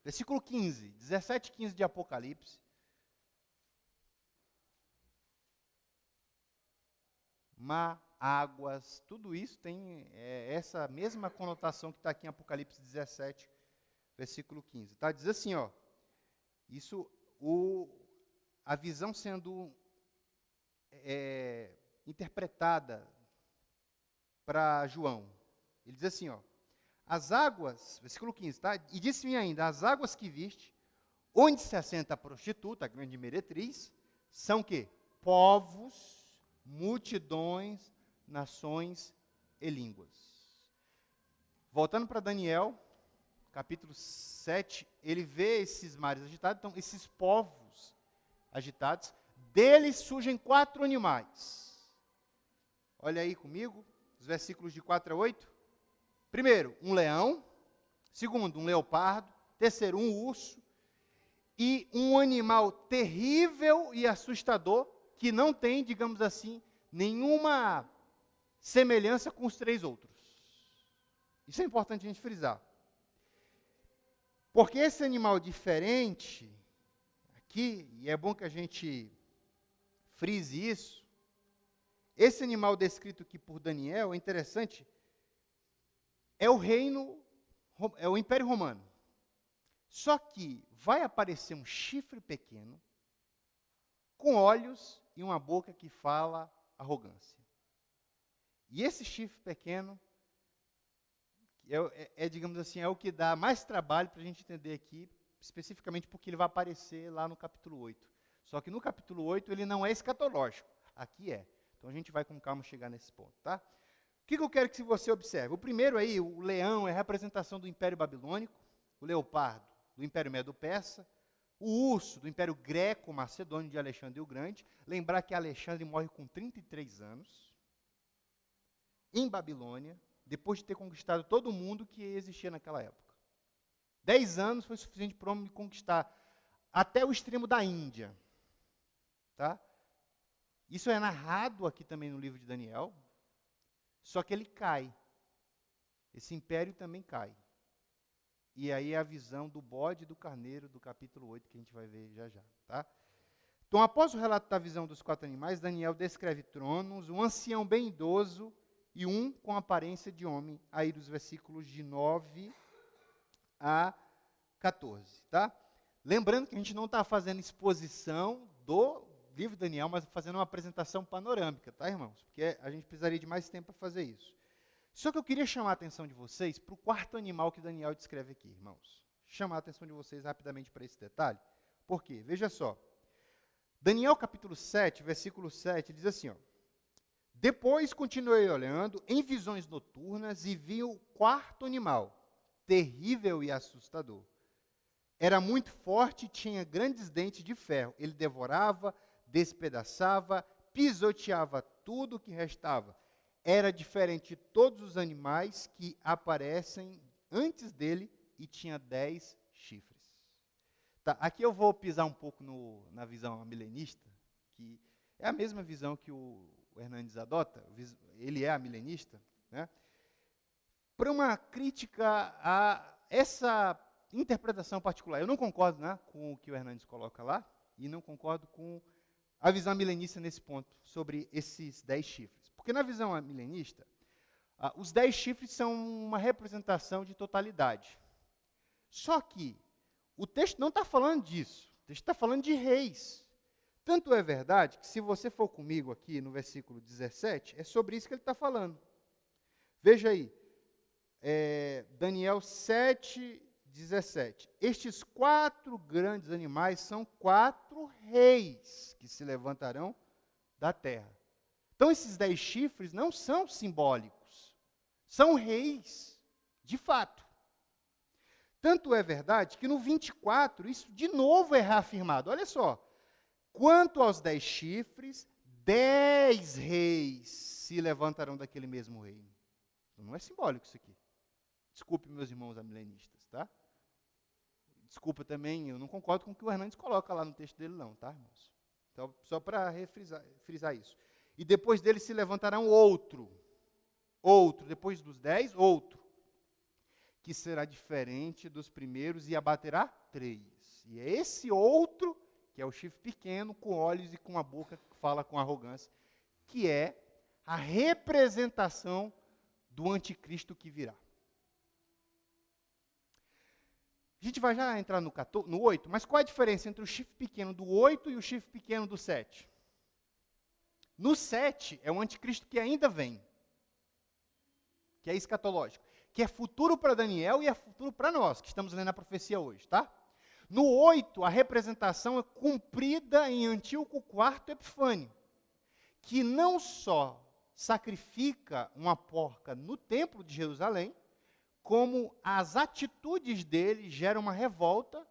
Versículo 15, 17, 15 de Apocalipse. Mar, águas, tudo isso tem essa mesma conotação que está aqui em Apocalipse 17, versículo 15. Tá? Diz assim, ó, isso, a visão sendo interpretada para João. Ele diz assim, ó, as águas, versículo 15, tá? E disse-me ainda, as águas que viste, onde se assenta a prostituta, a grande meretriz, são que? Povos, multidões, nações e línguas. Voltando para Daniel, capítulo 7, ele vê esses mares agitados, então esses povos agitados, deles surgem 4 animais. Olha aí comigo, os versículos de 4 a 8. Primeiro, um leão. Segundo, um leopardo. Terceiro, um urso. E um animal terrível e assustador, que não tem, digamos assim, nenhuma semelhança com os 3 outros. Isso é importante a gente frisar. Porque esse animal diferente, aqui, e é bom que a gente frise isso, esse animal descrito aqui por Daniel, é interessante, é o reino, é o Império Romano. Só que vai aparecer um chifre pequeno, com olhos e uma boca que fala arrogância. E esse chifre pequeno, digamos assim, é o que dá mais trabalho para a gente entender aqui, especificamente porque ele vai aparecer lá no capítulo 8. Só que no capítulo 8 ele não é escatológico, aqui é. Então a gente vai com calma chegar nesse ponto, tá? O que eu quero que você observe? O primeiro aí, o leão, é a representação do Império Babilônico, o leopardo, do Império Medo-Persa, o urso, do Império Greco-Macedônio de Alexandre o Grande. Lembrar que Alexandre morre com 33 anos, em Babilônia, depois de ter conquistado todo mundo que existia naquela época. 10 anos foi suficiente para o homem conquistar até o extremo da Índia. Tá? Isso é narrado aqui também no livro de Daniel, só que ele cai. Esse império também cai. E aí é a visão do bode e do carneiro do capítulo 8, que a gente vai ver já já. Tá? Então, após o relato da visão dos 4 animais, Daniel descreve tronos, um ancião bem idoso e um com aparência de homem, aí dos versículos de 9 a 14. Tá? Lembrando que a gente não está fazendo exposição do livro de Daniel, mas fazendo uma apresentação panorâmica, tá, irmãos? Porque a gente precisaria de mais tempo para fazer isso. Só que eu queria chamar a atenção de vocês para o 4º animal que Daniel descreve aqui, irmãos. Chamar a atenção de vocês rapidamente para esse detalhe. Por quê? Veja só. Daniel capítulo 7, versículo 7, diz assim, ó. Depois continuei olhando em visões noturnas e vi o quarto animal, terrível e assustador. Era muito forte e tinha grandes dentes de ferro. Ele devorava, despedaçava, pisoteava tudo o que restava. Era diferente de todos os animais que aparecem antes dele e tinha 10 chifres. Tá, aqui eu vou pisar um pouco na visão milenista, que é a mesma visão que o Hernandes adota, ele é milenista, né? Para uma crítica a essa interpretação particular. Eu não concordo, né, com o que o Hernandes coloca lá, e não concordo com a visão milenista nesse ponto, sobre esses 10 chifres. Porque na visão milenista, os 10 chifres são uma representação de totalidade. Só que o texto não está falando disso, o texto está falando de reis. Tanto é verdade que, se você for comigo aqui no versículo 17, é sobre isso que ele está falando. Veja aí, Daniel 7, 17. Estes 4 grandes animais são 4 reis que se levantarão da terra. Então, esses 10 chifres não são simbólicos, são reis, de fato. Tanto é verdade que no 24, isso de novo é reafirmado. Olha só. Quanto aos 10 chifres, 10 reis se levantarão daquele mesmo reino. Não é simbólico isso aqui. Desculpe, meus irmãos amilenistas, tá? Desculpa também, eu não concordo com o que o Hernandes coloca lá no texto dele, não, tá, irmãos? Então, só para frisar isso. E depois dele se levantará um outro, depois dos 10, outro, que será diferente dos primeiros e abaterá 3. E é esse outro, que é o chifre pequeno, com olhos e com a boca que fala com arrogância, que é a representação do anticristo que virá. A gente vai já entrar no 8, mas qual é a diferença entre o chifre pequeno do 8 e o chifre pequeno do 7? No 7 é um anticristo que ainda vem, que é escatológico, que é futuro para Daniel e é futuro para nós, que estamos lendo a profecia hoje, tá? No 8, a representação é cumprida em Antíoco IV Epifânio, que não só sacrifica uma porca no templo de Jerusalém, como as atitudes dele geram uma revolta,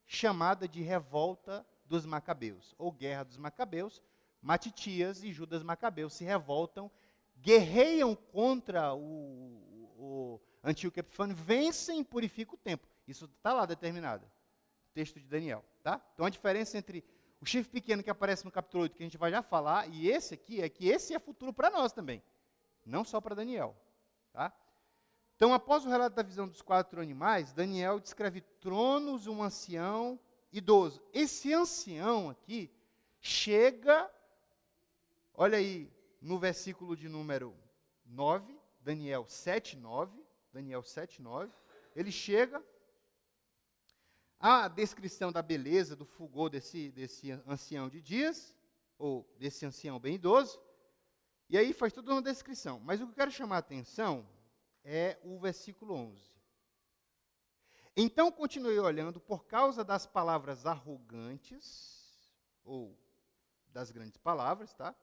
chamada de revolta dos Macabeus, ou guerra dos Macabeus. Matitias e Judas Macabeus se revoltam, guerreiam contra o Antíoco Epifânio, vencem e purificam o templo. Isso está lá determinado. Texto de Daniel, tá? Então a diferença entre o chifre pequeno que aparece no capítulo 8, que a gente vai já falar, e esse aqui, é que esse é futuro para nós também, não só para Daniel, tá? Então, após o relato da visão dos 4 animais, Daniel descreve tronos, um ancião idoso. Esse ancião aqui chega, olha aí, no versículo de número 9, Daniel 7:9, ele chega. A descrição da beleza, do fulgor desse ancião de dias, ou desse ancião bem idoso, e aí faz toda uma descrição. Mas o que eu quero chamar a atenção é o versículo 11. Então continuei olhando por causa das palavras arrogantes, ou das grandes palavras, tá?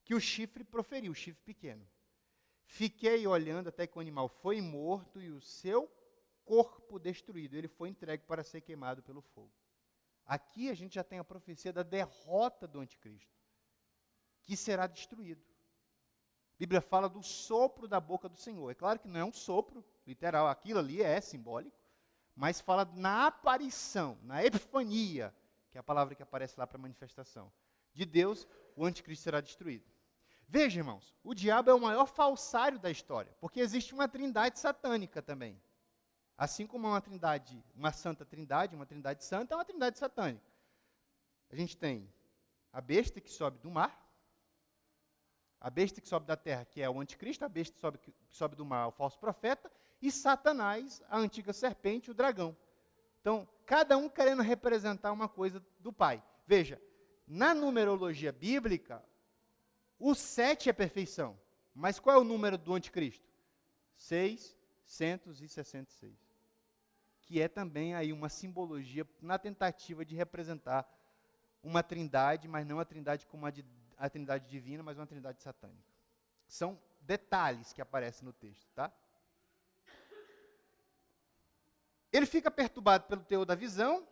Que o chifre proferiu, o chifre pequeno. Fiquei olhando até que o animal foi morto e o seu corpo destruído. Ele foi entregue para ser queimado pelo fogo. Aqui a gente já tem a profecia da derrota do anticristo, que será destruído. A Bíblia fala do sopro da boca do Senhor. É claro que não é um sopro literal, aquilo ali é simbólico, mas fala na aparição, na epifania, que é a palavra que aparece lá para a manifestação de Deus, o anticristo será destruído. Veja, irmãos, o diabo é o maior falsário da história, porque existe uma trindade satânica também. Assim como uma trindade, uma santa trindade, uma trindade santa, é uma trindade satânica. A gente tem a besta que sobe do mar, a besta que sobe da terra, que é o anticristo, a besta que sobe do mar, o falso profeta, e Satanás, a antiga serpente, o dragão. Então, cada um querendo representar uma coisa do Pai. Veja, na numerologia bíblica, o 7 é perfeição. Mas qual é o número do anticristo? 666. Que é também aí uma simbologia na tentativa de representar uma trindade, mas não a trindade como a trindade divina, mas uma trindade satânica. São detalhes que aparecem no texto, tá? Ele fica perturbado pelo teor da visão,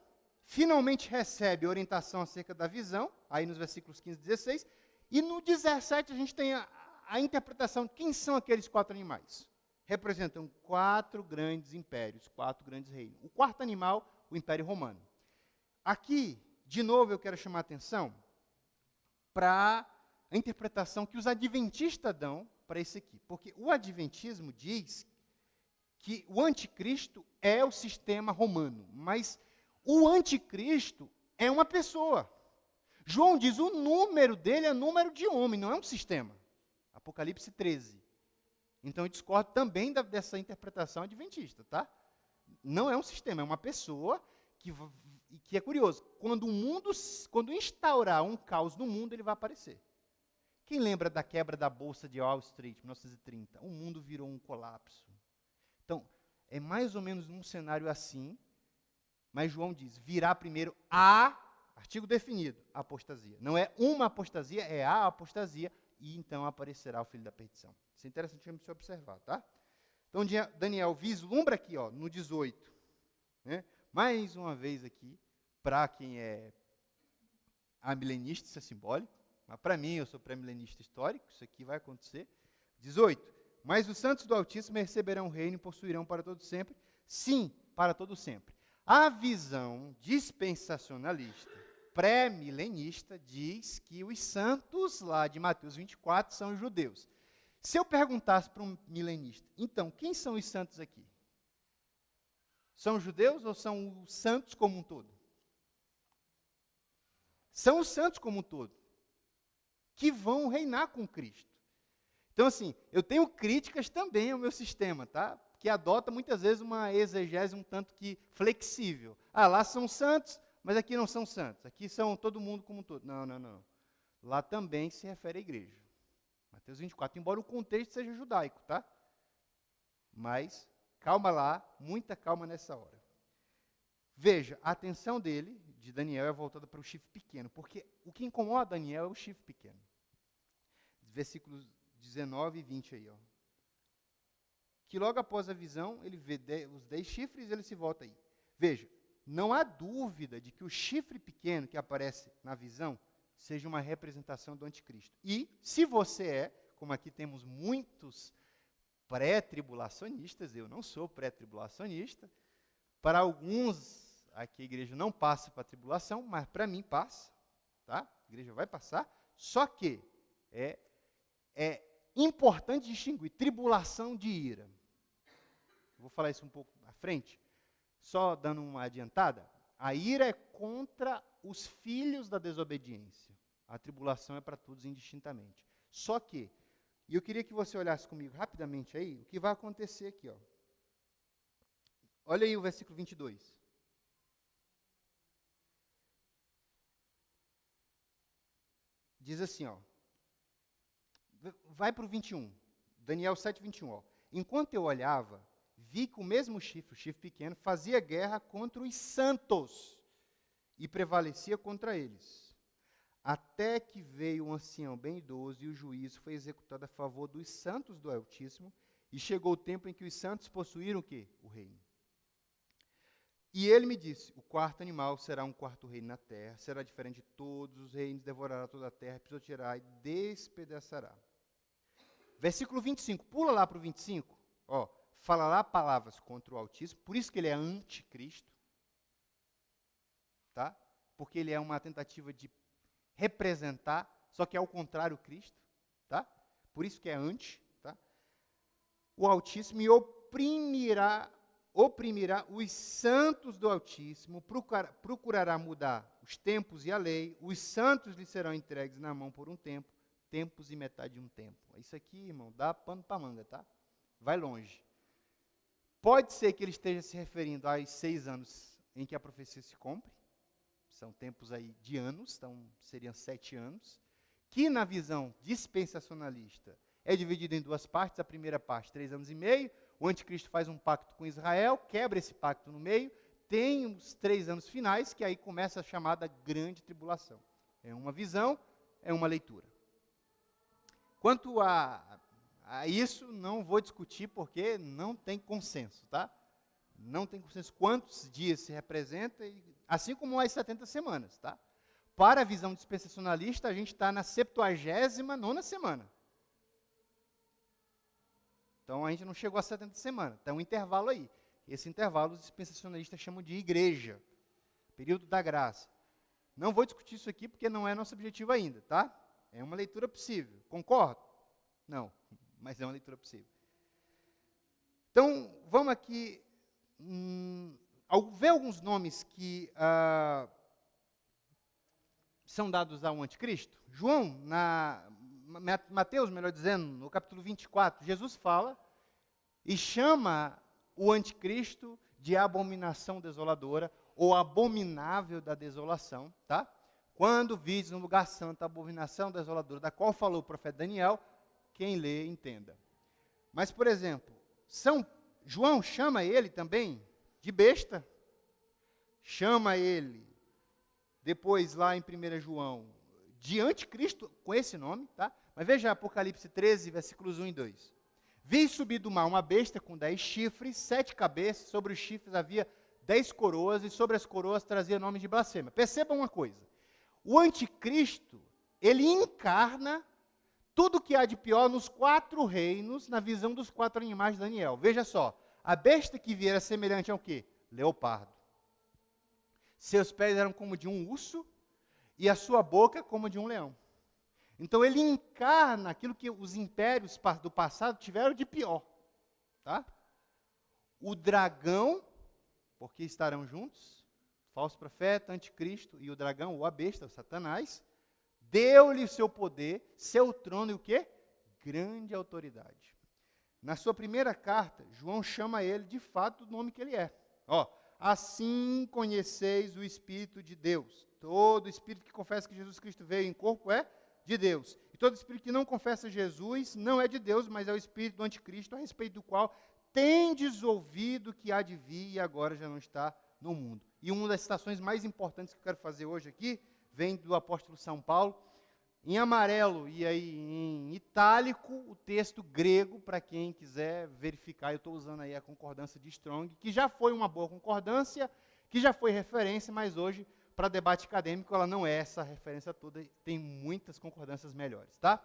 finalmente recebe orientação acerca da visão, aí nos versículos 15 e 16, e no 17 a gente tem a interpretação de quem são aqueles 4 animais. Representam 4 grandes impérios, 4 grandes reinos. O quarto animal, o Império Romano. Aqui, de novo, eu quero chamar a atenção para a interpretação que os adventistas dão para isso aqui. Porque o adventismo diz que o anticristo é o sistema romano, mas o anticristo é uma pessoa. João diz o número dele é número de homem, não é um sistema. Apocalipse 13. Então eu discordo também dessa interpretação adventista, tá? Não é um sistema, é uma pessoa que é curioso. Quando instaurar um caos no mundo, ele vai aparecer. Quem lembra da quebra da Bolsa de Wall Street, 1930? O mundo virou um colapso. Então, é mais ou menos num cenário assim, mas João diz, virá primeiro artigo definido, apostasia. Não é uma apostasia, é a apostasia, e então aparecerá o filho da perdição. Isso é interessante de se observar, tá? Então, Daniel vislumbra aqui, ó, no 18, né? Mais uma vez aqui, para quem é amilenista, isso é simbólico, mas para mim, eu sou pré-milenista histórico, isso aqui vai acontecer. 18, mas os santos do Altíssimo receberão o reino e possuirão para todo sempre, sim, para todo sempre. A visão dispensacionalista, pré-milenista, diz que os santos lá de Mateus 24 são os judeus. Se eu perguntasse para um milenista, então, quem são os santos aqui? São os judeus ou são os santos como um todo? São os santos como um todo, que vão reinar com Cristo. Então, assim, eu tenho críticas também ao meu sistema, tá? Que adota muitas vezes uma exegese um tanto que flexível. Ah, lá são santos, mas aqui não são santos. Aqui são todo mundo como um todo. Não. Lá também se refere à igreja. Mateus 24, embora o contexto seja judaico, tá? Mas, calma lá, muita calma nessa hora. Veja, a atenção dele, de Daniel, é voltada para o chifre pequeno, porque o que incomoda Daniel é o chifre pequeno. Versículos 19 e 20 aí, ó. Que logo após a visão, ele vê os 10 chifres e ele se volta aí. Veja, não há dúvida de que o chifre pequeno que aparece na visão seja uma representação do anticristo. E, se você é, como aqui temos muitos pré-tribulacionistas, eu não sou pré-tribulacionista, para alguns, aqui a igreja não passa para a tribulação, mas para mim passa, tá? A igreja vai passar, só que é importante distinguir tribulação de ira. Vou falar isso um pouco à frente, só dando uma adiantada. A ira é contra os filhos da desobediência. A tribulação é para todos indistintamente. Só que, e eu queria que você olhasse comigo rapidamente aí, o que vai acontecer aqui, ó. Olha aí o versículo 22. Diz assim, ó. Vai para o 21. Daniel 7, 21, ó. Enquanto eu olhava, vi que o mesmo chifre, o chifre pequeno, fazia guerra contra os santos e prevalecia contra eles. Até que veio um ancião bem idoso e o juízo foi executado a favor dos santos do Altíssimo e chegou o tempo em que os santos possuíram o quê? O reino. E ele me disse, o quarto animal será um quarto reino na terra, será diferente de todos os reinos, devorará toda a terra, pisoteará e despedaçará. Versículo 25, pula lá para o 25, ó, falará palavras contra o Altíssimo, por isso que ele é anticristo, tá? Porque ele é uma tentativa de representar, só que é ao contrário Cristo, tá? Por isso que é anti, tá? O Altíssimo e oprimirá os santos do Altíssimo, procurará mudar os tempos e a lei, os santos lhe serão entregues na mão por um tempo, tempos e metade de um tempo. Isso aqui, irmão, dá pano para manga, tá? Vai longe. Pode ser que ele esteja se referindo aos 6 anos em que a profecia se cumpre, são tempos aí de anos, então seriam 7 anos, que na visão dispensacionalista é dividido em 2 partes, a primeira parte, 3 anos e meio, o anticristo faz um pacto com Israel, quebra esse pacto no meio, tem os 3 anos finais, que aí começa a chamada grande tribulação. É uma visão, é uma leitura. Quanto a isso, não vou discutir, porque não tem consenso, tá? Não tem consenso quantos dias se representa, assim como as 70 semanas, tá? Para a visão dispensacionalista, a gente está na 79ª semana. Então, a gente não chegou a 70 semanas, tem um intervalo aí. Esse intervalo os dispensacionalistas chamam de igreja, período da graça. Não vou discutir isso aqui, porque não é nosso objetivo ainda, tá? É uma leitura possível. Concordo? Não, mas é uma leitura possível. Então, vamos aqui ver alguns nomes que são dados ao anticristo. João, Mateus, melhor dizendo, no capítulo 24, Jesus fala e chama o anticristo de abominação desoladora, ou abominável da desolação, tá? Quando vides no lugar santo a abominação desoladora, da qual falou o profeta Daniel, quem lê, entenda. Mas, por exemplo, João chama ele também de besta, chama ele, depois lá em 1 João, de anticristo, com esse nome, tá? Mas veja Apocalipse 13, versículos 1 e 2. Vi subir do mar uma besta com 10 chifres, 7 cabeças, sobre os chifres havia 10 coroas, e sobre as coroas trazia nome de blasfêmia. Perceba uma coisa, o anticristo, ele encarna tudo que há de pior nos 4 reinos, na visão dos 4 animais de Daniel. Veja só, a besta que viera semelhante ao quê? Leopardo. Seus pés eram como de um urso, e a sua boca como de um leão. Então, ele encarna aquilo que os impérios do passado tiveram de pior. Tá? O dragão, porque estarão juntos, falso profeta, anticristo, e o dragão, ou a besta, o Satanás, deu-lhe o seu poder, seu trono e o quê? Grande autoridade. Na sua primeira carta, João chama ele, de fato, do nome que ele é. Assim conheceis o Espírito de Deus. Todo espírito que confessa que Jesus Cristo veio em corpo é de Deus. E todo espírito que não confessa Jesus não é de Deus, mas é o espírito do anticristo, a respeito do qual tendes ouvido que há de vir e agora já não está no mundo. E uma das citações mais importantes que eu quero fazer hoje aqui, vem do apóstolo São Paulo, em amarelo e aí em itálico, o texto grego, para quem quiser verificar. Eu estou usando aí a concordância de Strong, que já foi uma boa concordância, que já foi referência, mas hoje, para debate acadêmico, ela não é essa referência toda, tem muitas concordâncias melhores, tá?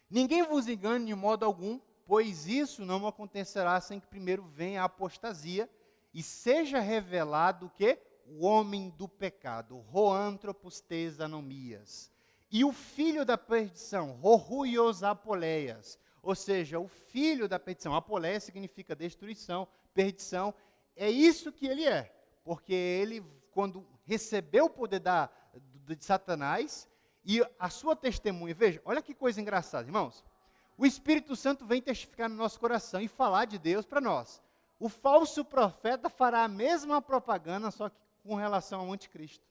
Ninguém vos engane de modo algum, pois isso não acontecerá sem que primeiro venha a apostasia e seja revelado o quê? O homem do pecado, Roantropos tes anomias, e o filho da perdição, Rorruios apoleias, ou seja, o filho da perdição. Apoleia significa destruição, perdição, é isso que ele é, porque ele, quando recebeu o poder de Satanás, e a sua testemunha, veja, olha que coisa engraçada, irmãos, o Espírito Santo vem testificar no nosso coração e falar de Deus para nós. O falso profeta fará a mesma propaganda, só que com relação ao anticristo.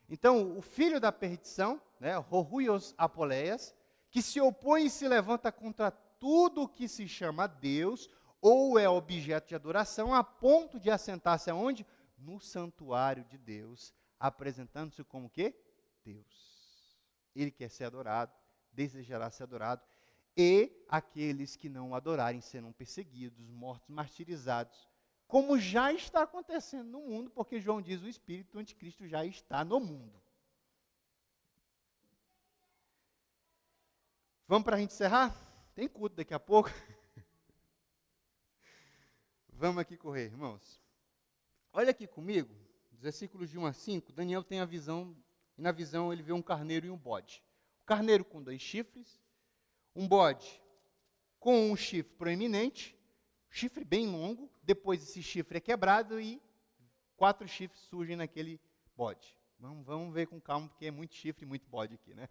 Então, o filho da perdição, Rorruios apoleias, que se opõe e se levanta contra tudo o que se chama Deus, ou é objeto de adoração, a ponto de assentar-se aonde? No santuário de Deus, apresentando-se como quê? Deus. Ele quer ser adorado, desejará ser adorado, e aqueles que não o adorarem serão perseguidos, mortos, martirizados, como já está acontecendo no mundo, porque João diz, o espírito do anticristo já está no mundo. Vamos para a gente encerrar? Tem culto daqui a pouco. Vamos aqui correr, irmãos. Olha aqui comigo, versículos de 1 a 5, Daniel tem a visão, e na visão ele vê um carneiro e um bode. O carneiro com 2 chifres, um bode com um chifre proeminente, chifre bem longo, depois esse chifre é quebrado e 4 chifres surgem naquele bode. Vamos ver com calma, porque é muito chifre e muito bode aqui, né?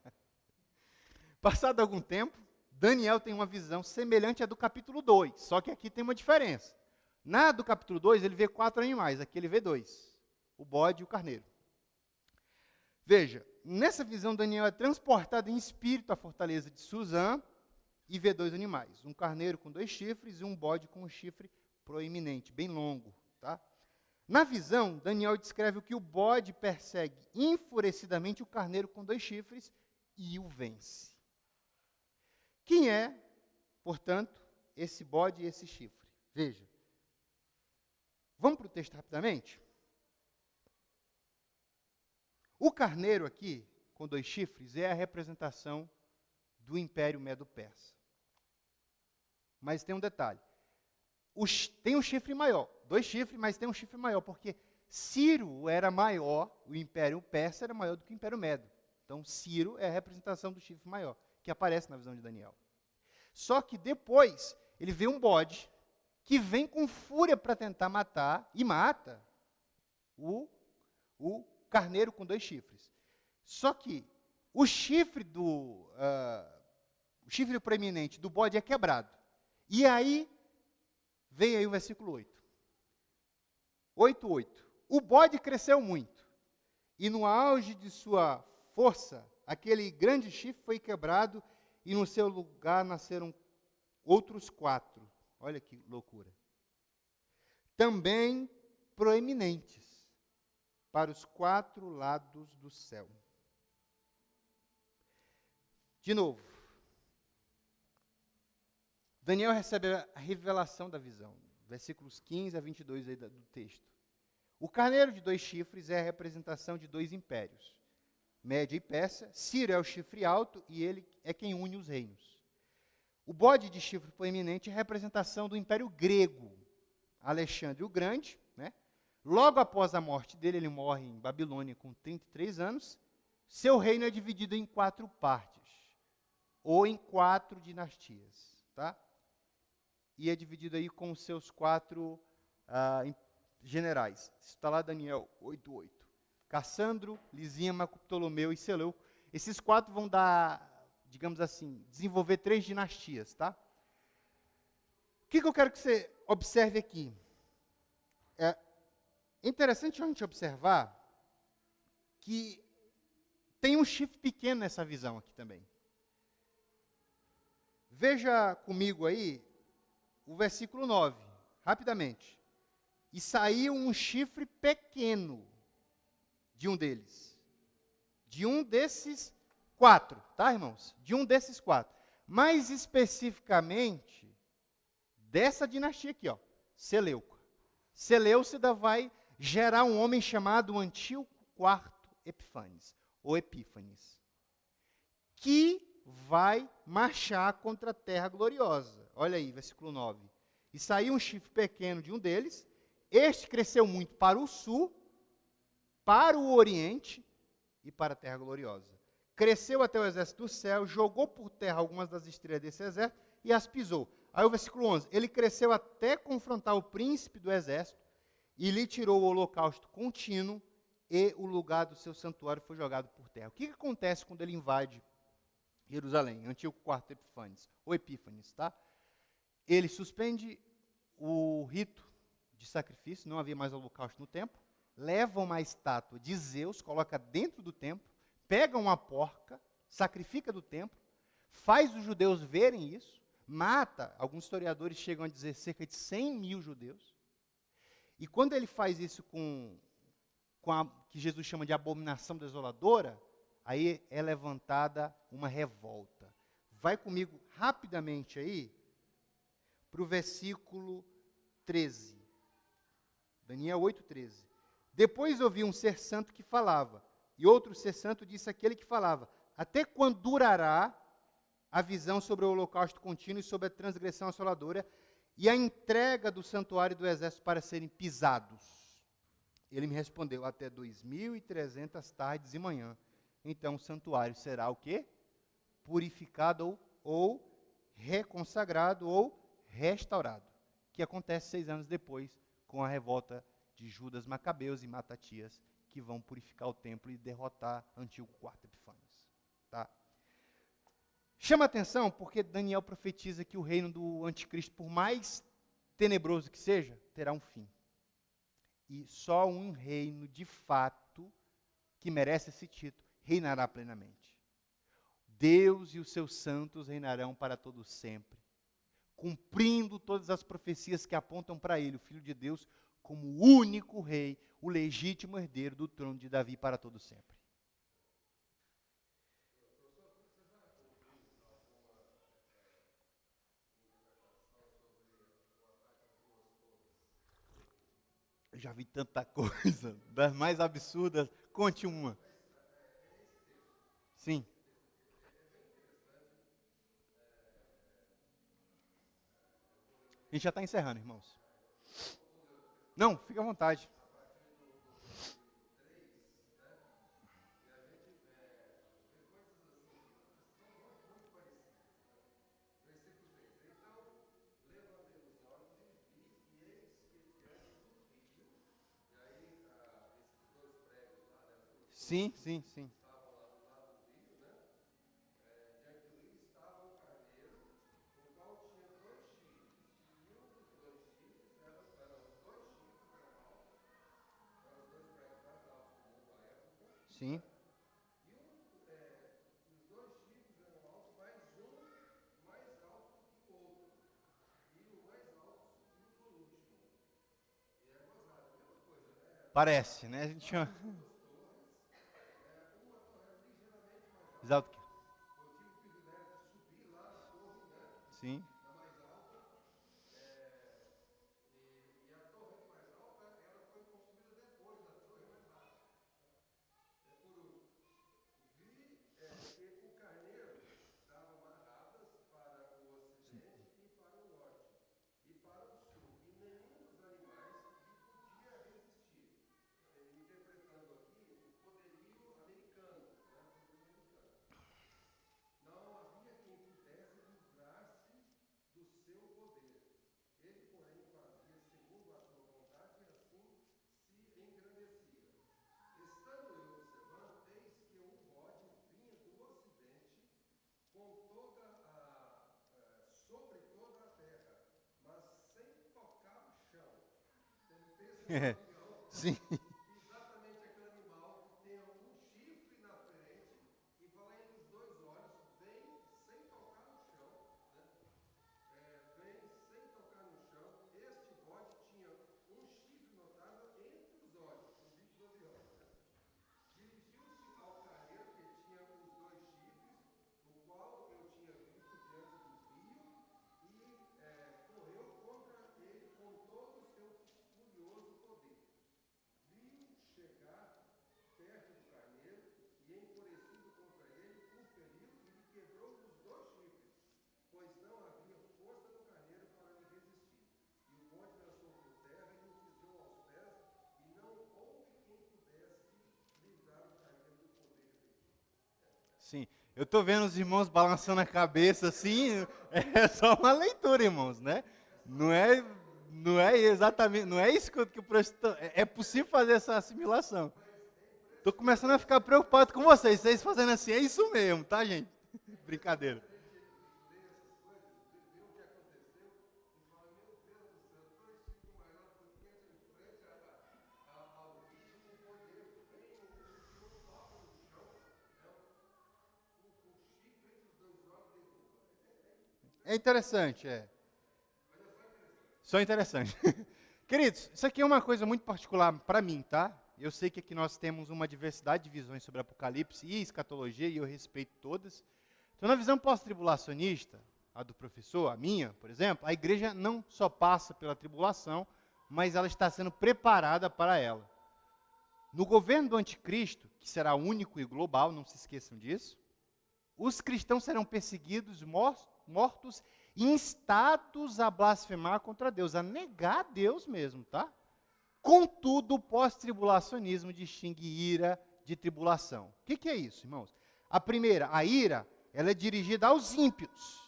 Passado algum tempo, Daniel tem uma visão semelhante à do capítulo 2, só que aqui tem uma diferença. Na do capítulo 2, ele vê 4 animais, aqui ele vê 2, o bode e o carneiro. Veja, nessa visão, Daniel é transportado em espírito à fortaleza de Suzã, e vê 2 animais, um carneiro com 2 chifres e um bode com um chifre proeminente, bem longo, Tá? Na visão, Daniel descreve o que o bode persegue enfurecidamente o carneiro com 2 chifres e o vence. Quem é, portanto, esse bode e esse chifre? Veja. Vamos para o texto rapidamente? O carneiro aqui, com 2 chifres, é a representação do Império Medo-Persa. Mas tem um detalhe. Tem um chifre maior. 2 chifres, mas tem um chifre maior, porque Ciro era maior, o Império Persa era maior do que o Império Medo. Então, Ciro é a representação do chifre maior, que aparece na visão de Daniel. Só que depois, ele vê um bode que vem com fúria para tentar matar, e mata, o carneiro com 2 chifres. Só que o chifre proeminente do bode é quebrado. E aí, vem aí o versículo 8. 8:8. O bode cresceu muito, e no auge de sua força, aquele grande chifre foi quebrado, e no seu lugar nasceram outros 4. Olha que loucura. Também proeminentes para os 4 lados do céu. De novo, Daniel recebe a revelação da visão, versículos 15 a 22 aí do texto. O carneiro de 2 chifres é a representação de 2 impérios, Média e Pérsia. Ciro é o chifre alto e ele é quem une os reinos. O bode de chifre proeminente é a representação do Império Grego, Alexandre o Grande, né? Logo após a morte dele, ele morre em Babilônia com 33 anos. Seu reino é dividido em 4 partes, ou em 4 dinastias, tá? E é dividido aí com os seus 4 generais. Está lá Daniel 8:8. Cassandro, Lisímaco, Ptolomeu e Seleuco. Esses 4 vão dar, digamos assim, desenvolver 3 dinastias, tá? O que eu quero que você observe aqui? É interessante a gente observar que tem um chifre pequeno nessa visão aqui também. Veja comigo aí o versículo 9, rapidamente. E saiu um chifre pequeno de um deles. De um desses 4, tá, irmãos? De um desses 4. Mais especificamente, dessa dinastia aqui, ó, Seleuca. Seleucida vai gerar um homem chamado Antíoco IV Epífanes, ou Epífanes, que vai marchar contra a terra gloriosa. Olha aí, versículo 9. E saiu um chifre pequeno de um deles, este cresceu muito para o sul, para o oriente e para a terra gloriosa. Cresceu até o exército do céu, jogou por terra algumas das estrelas desse exército e as pisou. Aí o versículo 11, ele cresceu até confrontar o príncipe do exército e lhe tirou o holocausto contínuo e o lugar do seu santuário foi jogado por terra. O que acontece quando ele invade Jerusalém? Antíoco IV Epífanes, ou Epífanes, tá? Ele suspende o rito de sacrifício, não havia mais holocausto no templo, leva uma estátua de Zeus, coloca dentro do templo, pega uma porca, sacrifica do templo, faz os judeus verem isso, mata, alguns historiadores chegam a dizer cerca de 100 mil judeus, e quando ele faz isso com a que Jesus chama de abominação desoladora, aí é levantada uma revolta. Vai comigo rapidamente aí para o versículo 13. Daniel 8:13. Depois ouvi um ser santo que falava, e outro ser santo disse àquele que falava, até quando durará a visão sobre o holocausto contínuo e sobre a transgressão assoladora e a entrega do santuário e do exército para serem pisados? Ele me respondeu, até 2.300 tardes e manhã. Então o santuário será o quê? Purificado ou reconsagrado ou restaurado. Que acontece 6 anos depois com a revolta de Judas Macabeus e Matatias, que vão purificar o templo e derrotar Antíoco IV Epífanes. Tá? Chama atenção porque Daniel profetiza que o reino do anticristo, por mais tenebroso que seja, terá um fim. E só um reino de fato, que merece esse título, reinará plenamente. Deus e os seus santos reinarão para todo sempre, cumprindo todas as profecias que apontam para ele, o Filho de Deus, como o único rei, o legítimo herdeiro do trono de Davi para todo sempre. Eu já vi tanta coisa, das mais absurdas. Conte uma. Sim. A gente já está encerrando, irmãos. Não, fica à vontade. Sim, sim, sim. Sim. Parece, né? A gente chama. Exato. Sim. Sim. Sim. Eu estou vendo os irmãos balançando a cabeça assim, é só uma leitura, irmãos, né? Não é, não é exatamente, não é isso que o professor, é possível fazer essa assimilação. Estou começando a ficar preocupado com vocês fazendo assim, é isso mesmo, tá, gente? Brincadeira. É interessante, é. Só interessante. Queridos, isso aqui é uma coisa muito particular para mim, tá? Eu sei que aqui nós temos uma diversidade de visões sobre Apocalipse e escatologia, e eu respeito todas. Então, na visão pós-tribulacionista, a do professor, a minha, por exemplo, a igreja não só passa pela tribulação, mas ela está sendo preparada para ela. No governo do anticristo, que será único e global, não se esqueçam disso, os cristãos serão perseguidos, mortos, instados a blasfemar contra Deus, a negar Deus mesmo, tá? Contudo, o pós-tribulacionismo distingue ira de tribulação. O que é isso, irmãos? A primeira, a ira, ela é dirigida aos ímpios.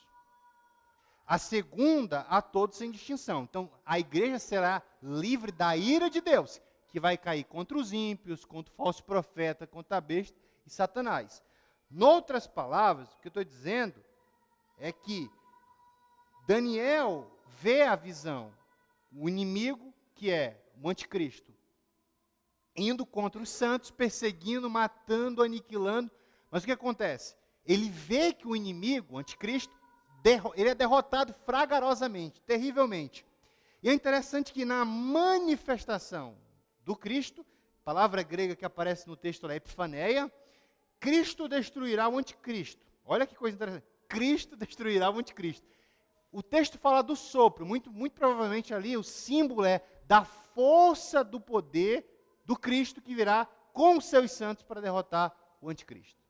A segunda, a todos sem distinção. Então, a igreja será livre da ira de Deus, que vai cair contra os ímpios, contra o falso profeta, contra a besta e Satanás. Noutras palavras, o que eu estou dizendo é que Daniel vê a visão, o inimigo que é o anticristo, indo contra os santos, perseguindo, matando, aniquilando. Mas o que acontece? Ele vê que o inimigo, o anticristo, ele é derrotado fragarosamente, terrivelmente. E é interessante que na manifestação do Cristo, palavra grega que aparece no texto é epifaneia, Cristo destruirá o anticristo. Olha que coisa interessante. Cristo destruirá o anticristo. O texto fala do sopro, muito provavelmente ali o símbolo é da força do poder do Cristo que virá com os seus santos para derrotar o anticristo.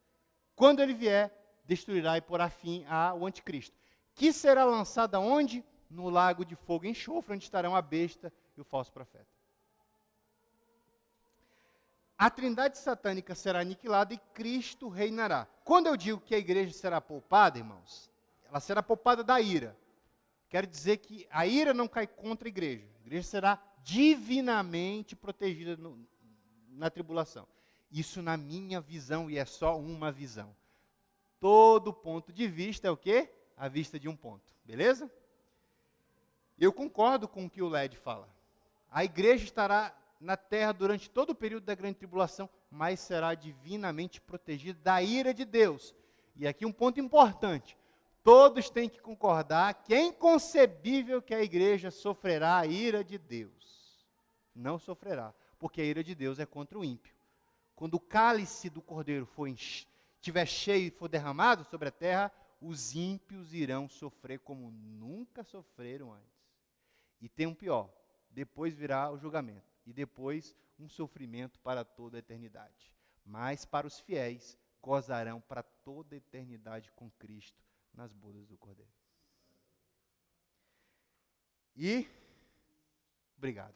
Quando ele vier, destruirá e porá fim ao anticristo, que será lançado aonde? No lago de fogo e enxofre, onde estarão a besta e o falso profeta. A trindade satânica será aniquilada e Cristo reinará. Quando eu digo que a igreja será poupada, irmãos, ela será poupada da ira. Quero dizer que a ira não cai contra a igreja. A igreja será divinamente protegida na tribulação. Isso na minha visão, e é só uma visão. Todo ponto de vista é o quê? A vista de um ponto. Beleza? Eu concordo com o que o LED fala. A igreja estará na terra durante todo o período da grande tribulação, mas será divinamente protegida da ira de Deus. E aqui um ponto importante. Todos têm que concordar que é inconcebível que a igreja sofrerá a ira de Deus. Não sofrerá, porque a ira de Deus é contra o ímpio. Quando o cálice do cordeiro estiver cheio e for derramado sobre a terra, os ímpios irão sofrer como nunca sofreram antes. E tem um pior, depois virá o julgamento, e depois um sofrimento para toda a eternidade. Mas para os fiéis, gozarão para toda a eternidade com Cristo nas bodas do Cordeiro. E, obrigado.